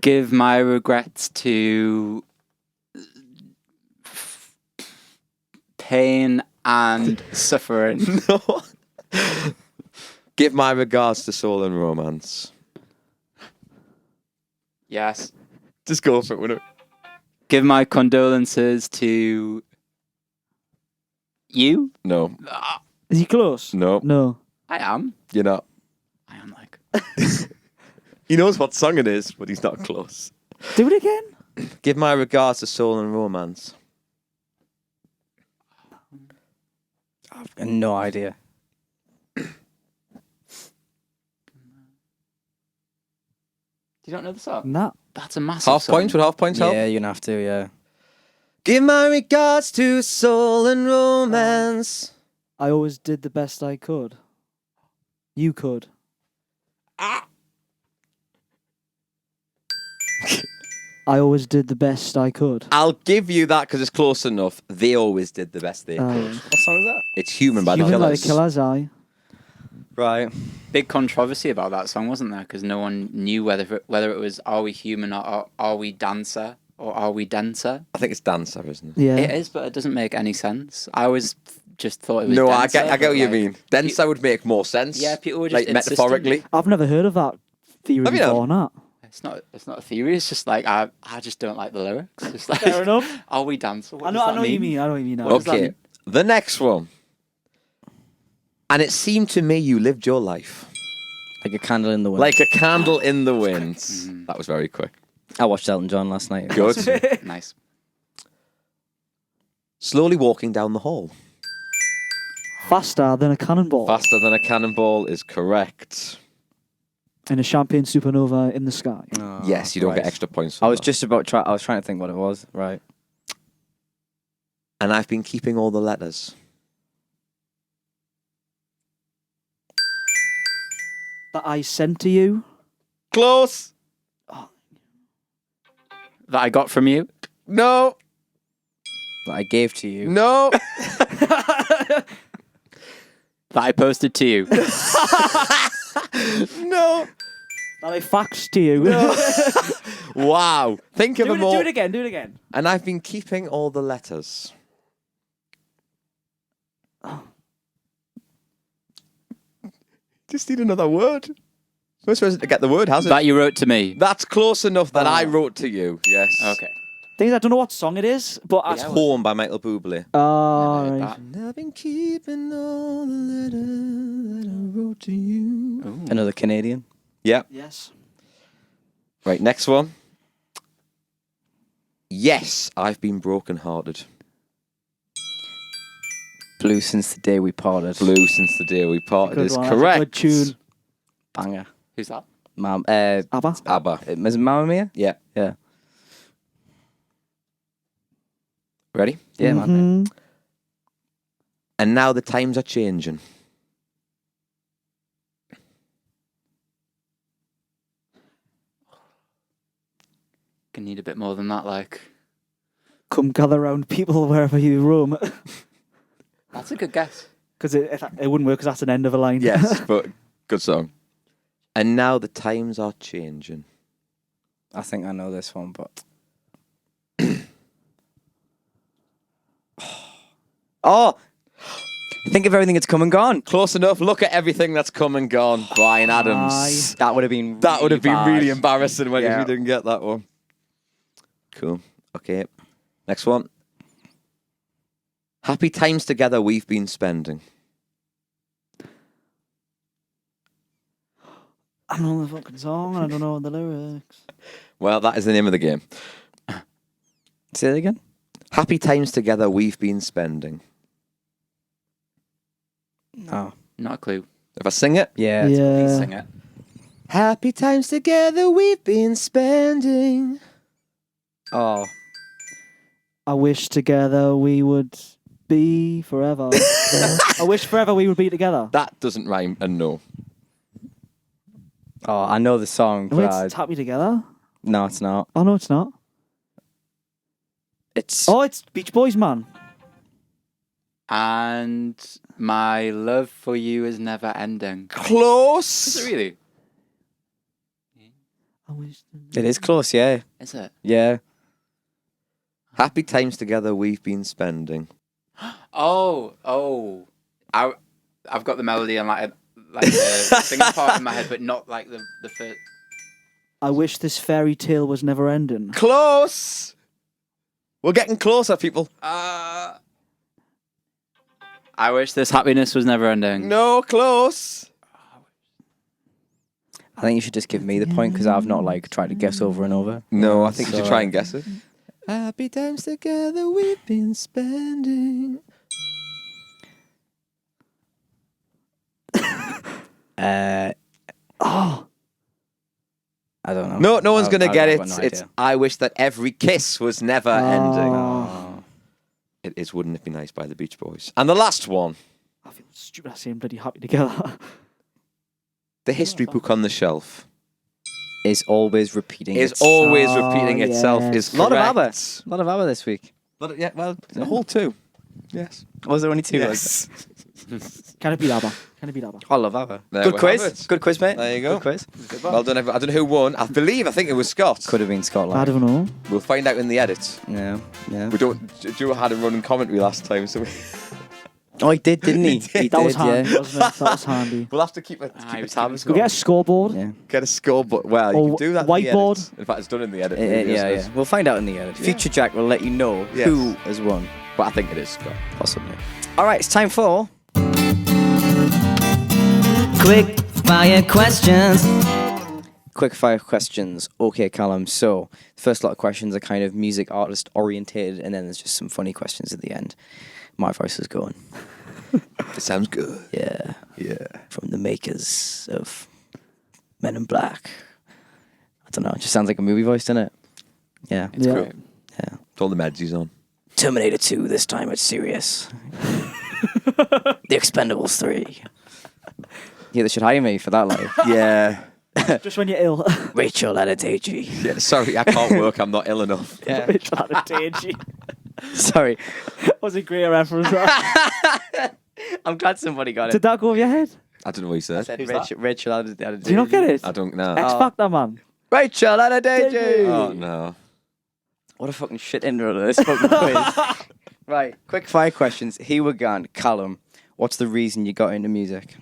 Give my regrets to pain and suffering. No. Give my regards to Soul and Romance. Yes. Just go for it, wouldn't it? Give my condolences to you. No. Is he close? No. No. I am. You're not. I am like. He knows what song it is, but he's not close. Do it again. Give my regards to Soul and Romance. I've got no idea. Do you not know the song? Nah. That's a massive Half song. points? Would half points help? Yeah, you're going to have to, yeah. Give my regards to Soul and Romance. I always did the best I could. You could. I always did the best I could. I'll give you that because it's close enough. They always did the best they could. What song is that? It's Human by the Human by the Killers. Killers, aye. Right. Big controversy about that song, wasn't there? Because no one knew whether it was Are We Human or Are We Dancer or Are We Dancer. I think it's Dancer, isn't it? Yeah. It is, but it doesn't make any sense. I always just thought it was No, Dancer, I get but what you like, mean. Dancer would make more sense. Yeah, people were just like insistent. metaphorically. I've never heard of that theory Have you not? before, not. It's not a theory. It's just like I just don't like the lyrics. It's like, Fair enough. Are we dancer? What I does know that what you mean? mean. I know what you mean now. does that Okay, mean? the next one. And it seemed to me you lived your life Like a candle in the wind. like a candle in the wind. Mm. That was very quick. I watched Elton John last night. Good. Nice. Slowly walking down the hall. Faster than a cannonball. Faster than a cannonball is correct. And a champagne supernova in the sky. Oh, Yes, you don't get right. extra points for I was that. just about I was trying to think what it was. Right. And I've been keeping all the letters. That I sent to you. Close. That I got from you. No. That I gave to you. No. That I posted to you. No. That I faxed to you. Wow. Think of do, them it, all. do it again. Do it again. And I've been keeping all the letters. Just need another word. First person to get the word, has it? That you wrote to me. That's close enough that I Oh. wrote to you. Yes. Okay. Thing is, I don't know what song it is, but It's Home by Michael Bublé. Oh, Never heard right. And I've been keeping all the letters that I wrote to you. Ooh. Another Canadian. Yeah. Yes. Right, next one. Yes, I've been broken-hearted. Blue since the day we parted. Blue since the day we parted Good is one. That's a correct. good tune. Banger. Who's that? ABBA. ABBA. Is it Mamma Mia? Yeah. Yeah. Ready? Yeah, man. Mhm. And now the times are changing. Can need a bit more than that, like. Come gather round people wherever you roam. That's a good guess. Because it wouldn't work because that's an end of a line. Yes, but good song. And now the times are changing. I think I know this one, but. Oh! Think of everything that's come and gone. Close enough. Look at everything that's come and gone. Brian Adams. That would have been. That would have been bad. really embarrassing if Yeah. you didn't get that one. Cool. Okay. Next one. Happy times together we've been spending. I don't know the fucking song. I don't know the lyrics. Well, that is the name of the game. Say it again. Happy times together we've been spending. No. Not a clue. If I sing it. Yeah. Please Yeah. sing it. Happy times together we've been spending. Oh. I wish together we would be forever. I wish forever we would be together. That doesn't rhyme and no. Oh, I know the song, Wait, but it's Happy Together? no, it's not. Oh, no, it's not. It's. Oh, it's Beach Boys, man. And my love for you is never ending. Close. Is it really? I wish. It is close, yeah. Is it? Yeah. Happy times together we've been spending. Oh. I've got the melody and like the singing part in my head, but not like the first. I wish this fairy tale was never ending. Close. We're getting closer, people. I wish this happiness was never ending. No, close. I think you should just give me the point because I've not like tried to guess over and over. No, I think you should So, try and guess it. Happy times together we've been spending. Oh, I don't know. No one's going to get I've it. got no It's idea. I wish that every kiss was never ending. Oh. It is Wouldn't It Be Nice by the Beach Boys. And the last one, I feel stupid. I say I'm bloody happy together. the history book on the shelf, Is always repeating. is itself. always Oh, repeating itself. yes. Is A lot of correct. ABBA. A lot of ABBA this week. Yeah, well, the whole two. Yes. Was there only two? Yes. Can it be ABBA? Can it be ABBA? I love ABBA. There Good we quiz. have it. Good quiz, mate. There you go. Good quiz. Well done, everyone. I don't know who won. I think it was Scott. Could have been Scotland. I don't know. We'll find out in the edit. Yeah. Yeah. We don't. Joe had a running commentary last time, so Oh, he did, didn't he? He That was did, handy, yeah. wasn't it? That was handy. we'll have to keep a he was tab. keeping We'll get a scoreboard. Yeah. Get a scoreboard. Well, you Or can do that. in the whiteboard. edit. In fact, it's done in the edit. Yeah, maybe, yeah, isn't yeah. it? We'll find out in the edit. Future Jack will let you know Yes. who has won. But I think it is Scott. Possibly. All right, it's time for Quick fire questions. quick fire questions. Okay, Callum. So, the first lot of questions are kind of music artist orientated, and then there's just some funny questions at the end. My voice is going. It sounds good. Yeah. Yeah. From the makers of Men in Black. I don't know. It just sounds like a movie voice, doesn't it? Yeah. It's Yeah. great. Yeah. It's all the meds he's on. Terminator 2, this time it's serious. The Expendables 3. Yeah, they should hire me for that, like. Yeah. Just when you're ill. Rachel Adedeji. Yeah. Sorry, I can't work. I'm not ill enough. Yeah. It's not a danger. Sorry. Was a great reference. That. I'm glad somebody got it. Did that go over your head? I don't know what he said. I said Who's Rachel Adedeji. Do you not get it? I don't know. X Factor, man. Rachel Adedeji. Oh no. What a fucking shit intro to this fucking quiz. Right, quick fire questions. Here we go. Callum, what's the reason you got into music?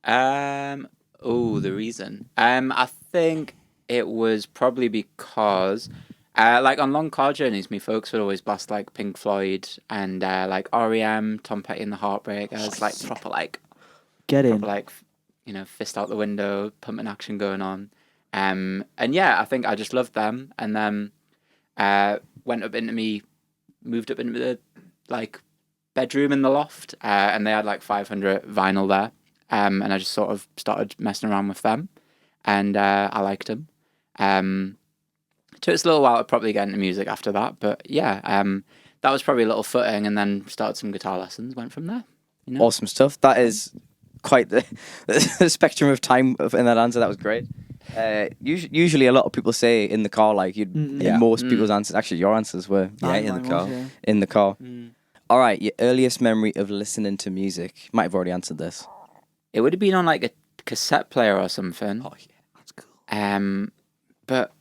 The reason. I think it was probably because, like on long car journeys, me folks would always blast like Pink Floyd and like REM, Tom Petty and the Heartbreakers, like proper like, Get in. like, you know, fist out the window, pumping action going on. And yeah, I think I just loved them. And then moved up into the like bedroom in the loft, and they had like 500 vinyl there. And I just sort of started messing around with them, and I liked them. Took us a little while to probably get into music after that, but yeah, that was probably a little footing, and then started some guitar lessons. Went from there. You know? Awesome stuff. That is quite the spectrum of time in that answer. That was great. Usually a lot of people say in the car, like most people's answers, actually your answers were In the car. in the car. All right, your earliest memory of listening to music. Might have already answered this. It would have been on like a cassette player or something. Oh yeah, that's cool. But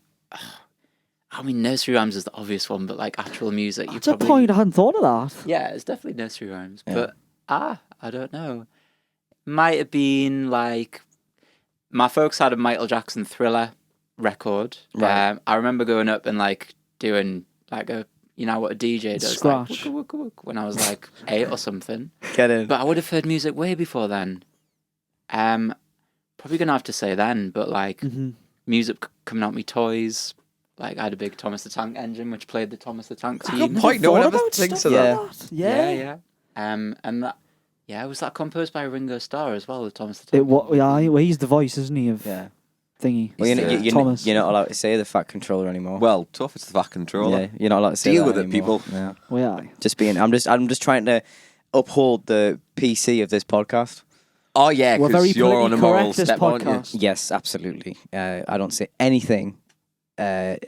I mean, nursery rhymes is the obvious one, but like actual music, That's a point. I hadn't thought of that. Yeah, it's definitely nursery rhymes, Yeah. but I don't know. Might have been like my folks had a Michael Jackson Thriller record. Right. I remember going up and like doing like what a DJ does, Scratch. like wooka, wooka, wooka, when I was like 8 or something. Get in. But I would have heard music way before then. Probably gonna have to say then, but like music coming out me toys. Like I had a big Thomas the Tank Engine, which played the Thomas the Tank I've theme. never Point, no one thought ever about thinks stuff of that. like that. Yeah. Yeah. And that, was that composed by Ringo Starr as well, the Thomas the Tank? Well, he's the voice, isn't he, of Yeah. thingy? Well, Thomas. you're not allowed to say the fat controller anymore. Well, tough. It's the fat controller. Yeah, you're not allowed to say Deal that with it, anymore. people. Yeah. Well, yeah. Just being. I'm just trying to uphold the PC of this podcast. Oh yeah, We're very because you're on a politically moral correct, this step, aren't you? podcast. Yes, absolutely. I don't say anything bad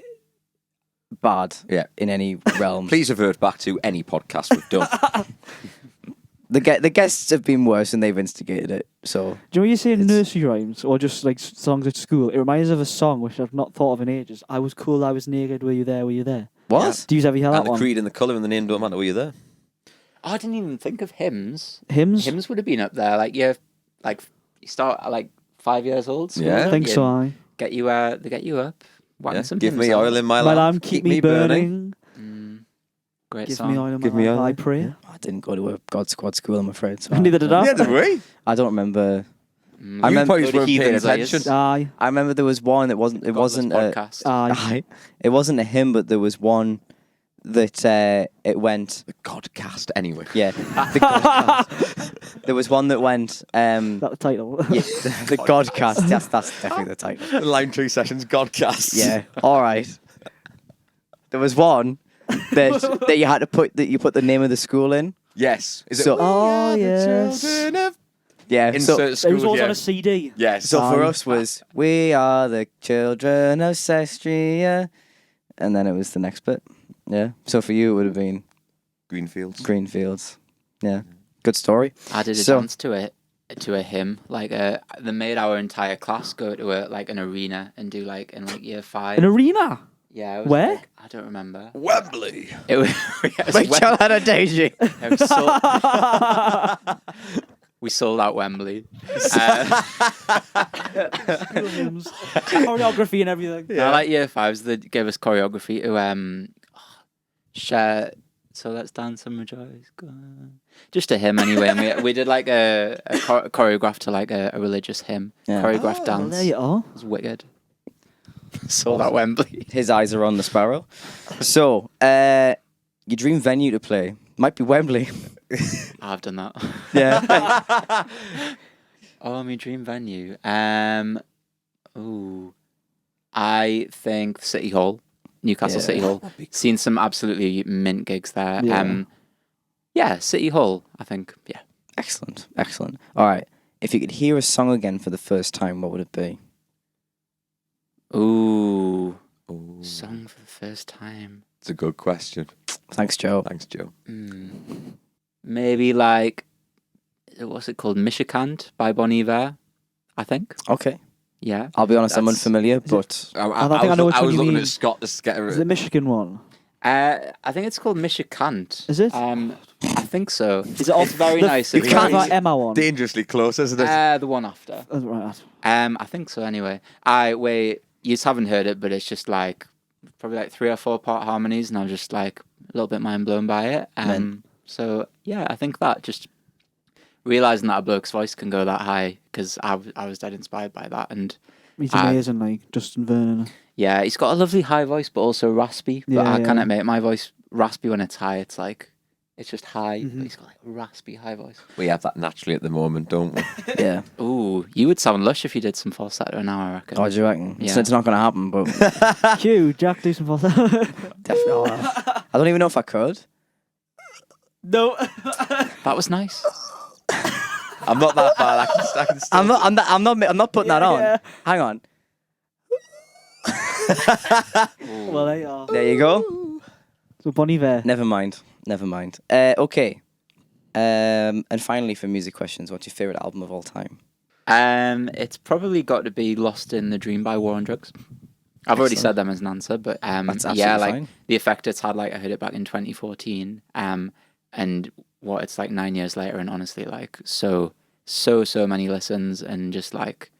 Yeah. in any realm. Please revert back to any podcast we've done. The guests have been worse and they've instigated it. So Do you know when you say It's- nursery rhymes or just like songs at school? It reminds us of a song which I've not thought of in ages. I was cool, I was naked, were you there, were you there? what? Do you ever hear that And the one? creed and the colour and the name don't matter. Were you there? Oh, I didn't even think of hymns. Hymns? Hymns would have been up there. Like you start at like 5 years old. school, Yeah. I don't think you? so, aye. They get you up. Whack Yeah. some Give hymns me on. oil in my My lamp. lamp, keep me burning. Great Give song. me oil in Give my me lamp, oil. I pray. I didn't go to a God Squad school, I'm afraid. So Neither did I. Yeah, did we? I don't remember. I You remember. probably Load of weren't paying heathens, I attention. guess. Aye. I remember there was one that wasn't. It wasn't. A, podcast. Aye. it wasn't a hymn, but there was one that it went. The Godcast, anyway. Yeah. The Godcast. There was one that went. That the title. Yeah, the Godcast. That's definitely the title. Line 3 Sessions Godcast. Yeah. All right. There was one that you had to put the name of the school in. Yes. Is it? So- We Oh, are the yes. children of- Yeah. Insert It school. was always yeah. on a CD. Yes. So for Aye. us was we are the children of Sestria, and then it was the next bit. Yeah. So for you it would have been Greenfields. Greenfields. Yeah. Good story. I did a So- dance to a hymn. Like they made our entire class go to an arena and do like in like year 5. An arena. Yeah. It was Where? like- I don't remember. Wembley. It was. Rachel had a daisy. It was we sold out Wembley. School hymns. Choreography and everything. I like year 5s. They gave us choreography to share. So let's dance and rejoice. Go on. Just a hymn anyway. And we did like a choreograph to like a religious hymn. Yeah. Choreographed Well, dance. there you are. It was wicked. Sold out Wembley. His eyes are on the sparrow. So, your dream venue to play might be Wembley. I've done that. Yeah. Oh, my dream venue. Ooh, I think City Hall, Newcastle Yeah. City Hall. That'd be cool. Seen some absolutely mint gigs there. Yeah. Yeah, City Hall. I think. Yeah. Excellent. Excellent. All right. If you could hear a song again for the first time, what would it be? Ooh, Ooh, song for the first time. it's a good question. Thanks, Joe. Thanks, Joe. Maybe like, what's it called? Mishikant by Bon Iver, I think. Okay. Yeah. I'll be honest, I'm That's- unfamiliar, but I think I know which I one was you looking mean. at Scott to get Is it the Michigan one? I think it's called Mishikant. Is it? I think so. Is it off It's very the, nice. The It's Canva very- Emma one? dangerously close, isn't it? The one after. Oh, right. I think so. Anyway, wait. You just haven't heard it, but it's just like probably like 3 or 4 part harmonies, and I'm just like a little bit mind blown by it. So yeah, I think that just realizing that a bloke's voice can go that high, because I was dead inspired by that, and He's amazing, like Justin Vernon. yeah, he's got a lovely high voice, but also raspy. But Yeah, I yeah. can't admit my voice raspy when it's high. It's like it's just high. Mhm. But he's got like a raspy high voice. We have that naturally at the moment, don't we? yeah. Ooh, you would sound lush if you did some falsetto now, I reckon. Oh, do you reckon? Yeah. It's not going to happen, but Q, Jack, do some falsetto. definitely. I don't even know if I could. No. That was nice. I'm not that bad. I can still. I'm not putting that on. Yeah. Hang on. Well, there you are. There you go. So Bon Iver. Never mind. Okay. And finally, for music questions, what's your favorite album of all time? It's probably got to be Lost in the Dream by War on Drugs. I've already said them as an answer, but That's yeah, absolutely like fine. the effect it's had, like I heard it back in 2014, and what it's like 9 years later, and honestly, like so many listens, and just like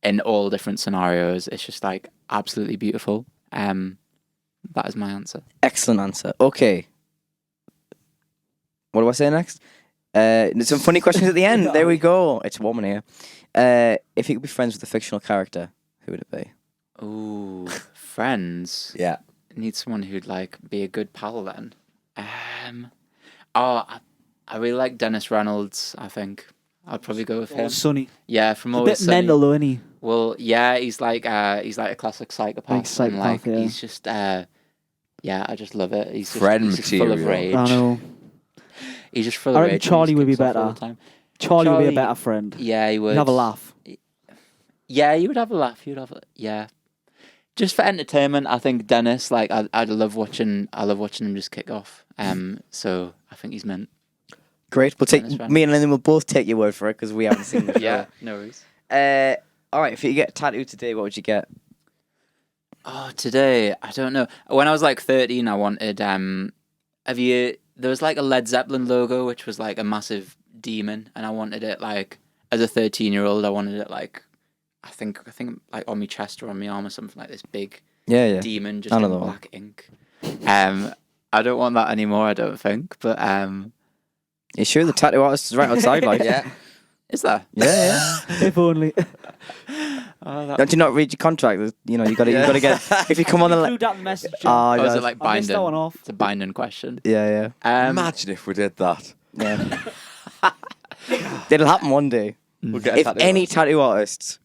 in all different scenarios, it's just like absolutely beautiful. That is my answer. Excellent answer. Okay. What do I say next? There's some funny questions at the end. There we go. It's warm in here. If you could be friends with a fictional character, who would it be? Ooh, friends. Yeah. Need someone who'd like be a good pal then. I really like Dennis Reynolds. I think I'd probably go with him. Sunny. Yeah, from A Always bit Sunny. mental, though, isn't he? Well, yeah, he's like a classic psychopath. Like and psychopath, yeah. he's just yeah, I just love it. He's just, Friend he's just full of material. rage. I know. He's just full I of reckon rage. and Charlie he would be just kicks off all better. the time. Charlie would be a Charlie- better friend. Yeah, he would. He'd have a laugh. Yeah, you would have a laugh. Yeah. Just for entertainment, I think Dennis. Like, I love watching him just kick off. So I think he's meant. Great. We'll take Dennis Reynolds. me and Lyndon will both take your word for it because we haven't seen the show. Yeah, no worries. All right. If you could get a tattoo today, what would you get? Oh, today I don't know. When I was like 13, I wanted. There was like a Led Zeppelin logo, which was like a massive demon, and I wanted it like as a 13-year-old. I wanted it like, I think like on my chest or on my arm or something, like this big Yeah. demon just I know in the one. black ink. I don't want that anymore. I don't think, but You sure the tattoo artist is right outside? Like, Yeah. is that? yeah. If only. Oh, that Don't you not read your contract? You know, you got to get. If you come on the. Threw that message. Oh, oh, is God. it like I missed that one binding? off. It's a binding question. Yeah. Imagine if we did that. Yeah. It'll happen one day. We'll get a If tattoo any artist. tattoo artists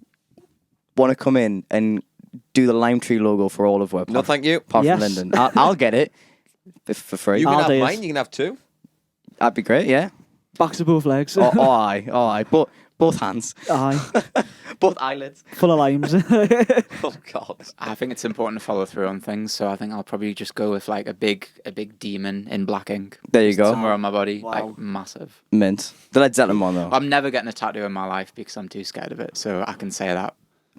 want to come in and do the Lime Tree logo for all of Web, No, thank you. apart Yes. from Lyndon, I'll get it for free. You can I'll have do it. mine. You can have two. That'd be great. Yeah. Backs of both legs. Oh, aye. Both hands, Aye. both eyelids. Full of limes. Oh God. I think it's important to follow through on things, so I think I'll probably just go with like a big demon in black ink. There you Just go. somewhere on my body, Wow. like massive. Mint. The Led Zeppelin one though. I'm never getting a tattoo in my life because I'm too scared of it, so I can say that,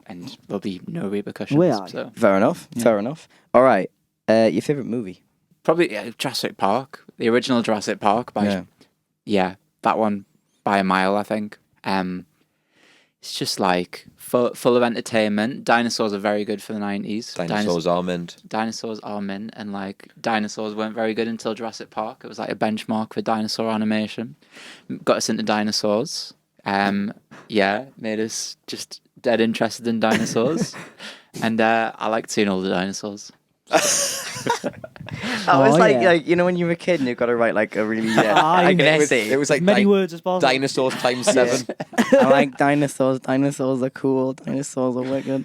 and there'll be no repercussions. We are. So Fair enough. Fair enough. All right. Your favorite movie? probably Jurassic Park, the original Jurassic Park by Yeah. that one by a mile, I think. It's just like full of entertainment. Dinosaurs are very good for the 90s. Dinosaurs are mint. Dinosaurs are mint, and like dinosaurs weren't very good until Jurassic Park. It was like a benchmark for dinosaur animation. Got us into dinosaurs. Made us just dead interested in dinosaurs. And I liked seeing all the dinosaurs. I was Oh, like, yeah. you know, when you were a kid and you've got to write like a really Aye. like an It essay. It was like Many words as possible. dinosaurs times 7. I like dinosaurs. Dinosaurs are cool. Dinosaurs are wicked.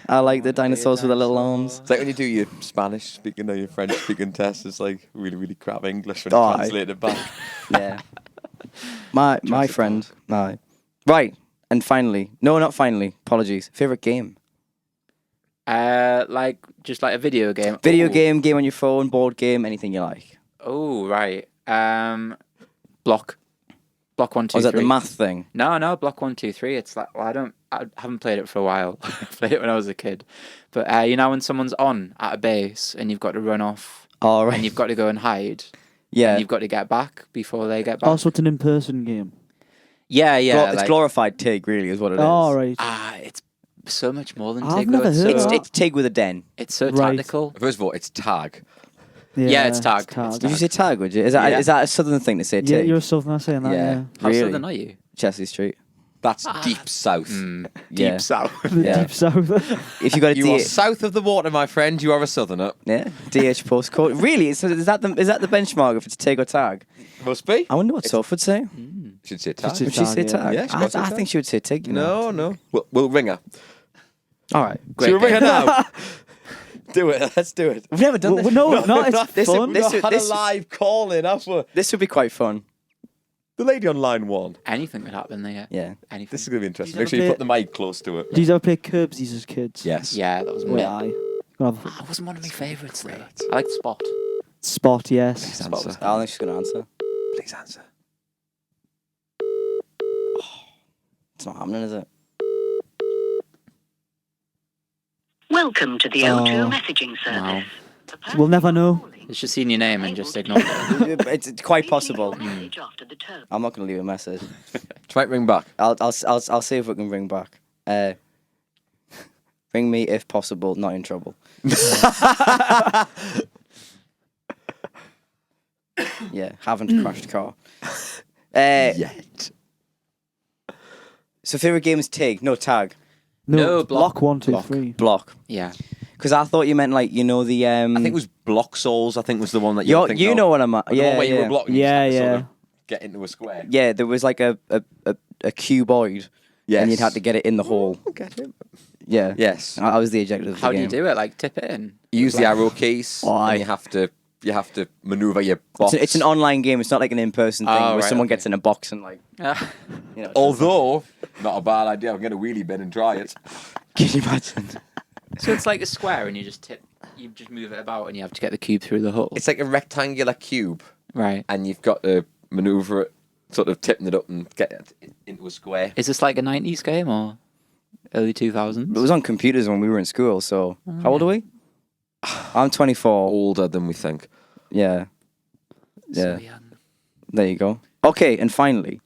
I like the dinosaurs with the little arms. It's like when you do your Spanish speaking or your French speaking test, it's like really, really crap English when Oh, you aye. translate it back. Yeah. My Jurassic friend. Aye. Right. And finally, no, not finally. Apologies. Favorite game. Like just like a video game. Video Ooh. game on your phone, board game, anything you like. Oh right. Block 1, 2, 3. Was that the math thing? No, Block 1, 2, 3. It's like, well, I haven't played it for a while. I played it when I was a kid, but you know when someone's on at a base and you've got to run off All right. and you've got to go and hide. Yeah. And you've got to get back before they get back. Also, it's an in-person game. Yeah. It's like, glorified TIG, really, is what it is. Oh, right. it's so much more than I've TIG. never It's heard so, of that. It's TIG with a den. it's so Right. tactical. First of all, it's tag. Yeah, it's tag. It's Did you say tag? Would you? Is that Yeah. is that a southern thing to say? Yeah, TIG? you're a southerner saying that, Yeah. yeah. How Really? southern are you? Chelsea Street. That's deep south. Yeah. Deep south. The Yeah. deep south. If you got a You are D, south of the water, my friend. You are a southerner. yeah, DH postcode. Really? So is that the benchmark if it's TIG or tag? Must be. I wonder what Soph would say. Should say tag. Should Would she Tag, say yeah. tag? Yeah, she might say I tag. think she would say TIG. You know? No. We'll ring her. All right. Great Should we ring her game. now? Do it. Let's do it. We've never done this. No, it's This fun. this- We've not had a live call in, have we? This would be quite fun. The lady on line 1. Anything could happen there. Yeah. Anything. This is going to be interesting. You Make sure you never put the mic close to it. Did you ever play Curbsies as kids? Yes. Yeah, that was Yeah, me. aye. Gonna have a That wasn't one of my favourites though. I like Spot. Spot, yes. Answer. I don't think she's gonna answer. Please answer. It's not happening, is it? Welcome to the O2 Oh. messaging service. The person We'll never know. calling It's just seen your name and just ignored it. It's quite leave possible. your message after the tone. I'm not gonna leave a message. Try it ring back. I'll see if we can ring back. Ring me if possible, not in trouble. Yeah, haven't crashed car. Yet. So favorite game is TIG, no tag, No, block block. 1, 2, Block. 3. block. Yeah. Because I thought you meant like the. I think it was Block Souls. I think was the one that you You're, you know what I'm at. The Yeah, one where you yeah. were blocking. you Yeah, just had to sort yeah. of get into a square. Yeah, there was like a cuboid, Yes. and you'd have to get it in the hole. Get it. Yeah. Yes. I was the objective of the How do game. you do it? Like tip it in? You use the arrow keys, Aye. and you have to maneuver your box. It's an online game. It's not like an in-person thing Oh, where right, someone okay. gets in a box and like, Ah. you know. Although, not a bad idea. I'm going to wheelie bin and try it. Can you imagine? So it's like a square and you just move it about and you have to get the cube through the hole. It's like a rectangular cube, Right. and you've got to maneuver it, sort of tipping it up and get it into a square. Is this like a 90s game or early 2000s? It was on computers when we were in school. So how old are we? I'm 24. Older than we think. Yeah. So Yeah. young. There you go. Okay, and finally,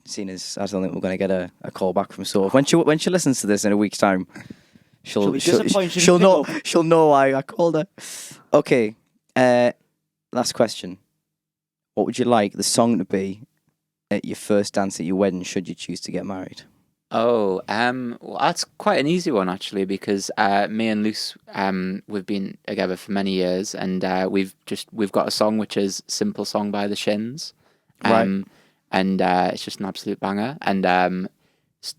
seeing as I don't think we're going to get a call back from Soph. When she listens to this in a week's time, She'll be disappointed she didn't she'll know why I called her. Okay, last question. What would you like the song to be at your first dance at your wedding should you choose to get married? Oh, well, that's quite an easy one actually because me and Luce, we've been together for many years, and we've got a song which is "Simple Song" by the Shins, Right. and it's just an absolute banger, and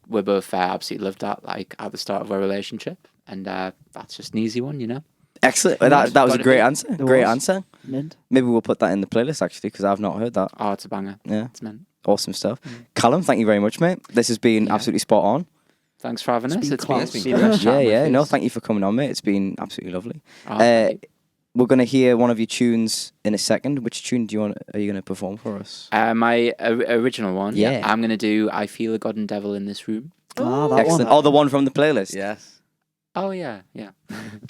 we're both absolutely loved that like at the start of our relationship, and that's just an easy one, you know. Excellent. That was a Gotta great be. answer. It Great was. answer. Mint. Maybe we'll put that in the playlist actually because I've not heard that. Oh, it's a banger. Yeah, It's meant. awesome stuff. Callum, thank you very much, mate. This has been Yeah. absolutely spot on. Thanks for having us. been It's class. been a chat Yeah, with yeah. you. No, thank you for coming on, mate. It's been absolutely lovely. Oh, thank you. We're gonna hear one of your tunes in a second. Which tune are you gonna perform for us? My original one. Yeah. I'm gonna do "I Feel a God and Devil in This Room." Ah, that Excellent. one. Oh, the one from the playlist. Yes. Oh yeah, yeah.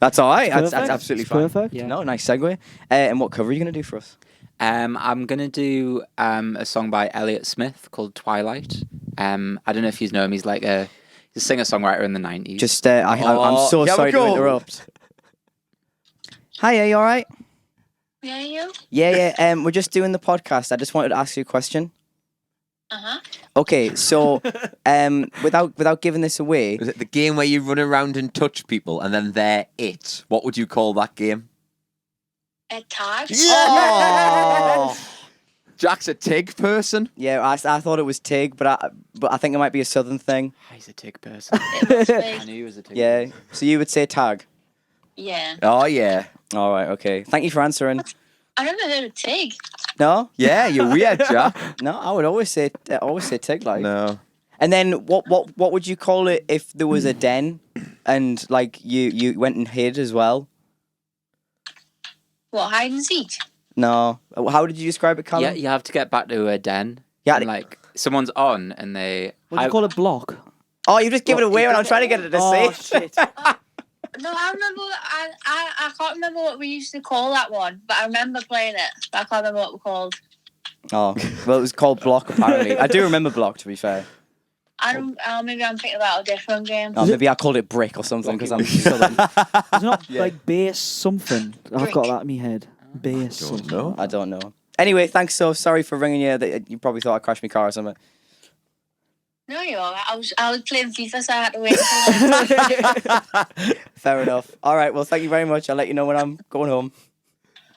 That's all right. That's Perfect. absolutely It's fine. perfect. Yeah. No, nice segue. And what cover are you gonna do for us? I'm gonna do a song by Elliott Smith called "Twilight." I don't know if you know him. He's a singer-songwriter in the '90s. Just, I'm so here we sorry to go. interrupt. Hiya, you all right? Yeah, you? Yeah. We're just doing the podcast. I just wanted to ask you a question. Okay, so without giving this away, Is it the game where you run around and touch people and then they're it? What would you call that game? A tag. oh, Jack's a TIG person. yeah, I thought it was Tig, but I think it might be a southern thing. He's a TIG person. It must be. I knew he was a TIG Yeah, person. so you would say tag. Yeah. Oh, yeah. All right, okay. Thank you for answering. I never heard of Tig. No, Yeah, you're weird, Jack. no, I would always say Tig like. No. And then what would you call it if there was a den and like you went and hid as well? What, hide and seek? No, how did you describe it, Callum? Yeah, you have to get back to a den. Yeah, And, like, someo's on and they... What do you call a block? Oh, you just give it away when I'm trying to get it to Oh, say. shit. No, I remember. I can't remember what we used to call that one, but I remember playing it. But I can't remember what we called. Oh, well, it was called Block apparently. I do remember Block, to be fair. I don't. Maybe I'm thinking about a different game. Oh, maybe I called it Brick or something because I'm southern. It's not like base something. I've got that in my head. Base something. know. I don't know. Anyway, thanks. So sorry for ringing you. You probably thought I crashed my car or something. No, you're all right. I was playing FIFA, so I had to wait. Until Fair enough. All right. Well, thank you very much. I'll let you know when I'm going home.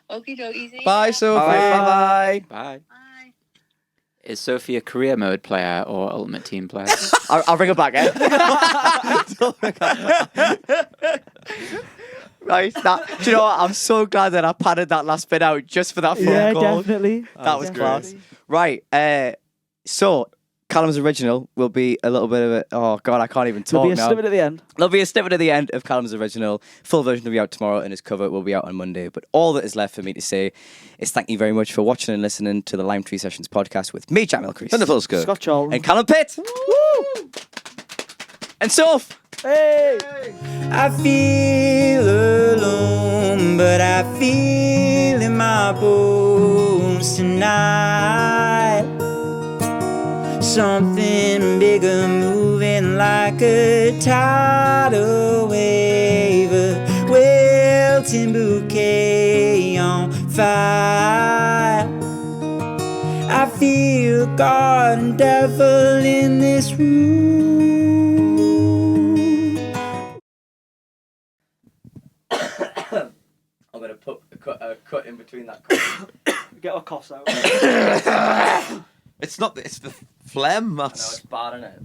Okie dokie. Bye, Sophie. All right. Bye. Bye. Bye. Is Sophie a career mode player or ultimate team player? I'll bring her back. Eh? Right. Do you know what? I'm so glad that I padded that last bit out just for that phone Yeah, call. definitely. That was Definitely. class. Right. So Callum's original will be a little bit of it. Oh God, I can't even talk There'll be a now. snippet at the end. There'll be a snippet at the end of Callum's original. Full version will be out tomorrow, and his cover will be out on Monday. But all that is left for me to say is thank you very much for watching and listening to the Lime Tree Sessions podcast with me, Jack Milcrease, And the full scope. Scott Charlton. and Callum Pitt, Woo! And Soph. Hey! I feel alone, but I feel in my bones tonight. Something bigger moving like a tidal wave, a wilting bouquet on fire. I feel God and devil in this room. I'm gonna put a cut in between that. Get our coughs out. It's not. It's the phlegm. That's bad, isn't it?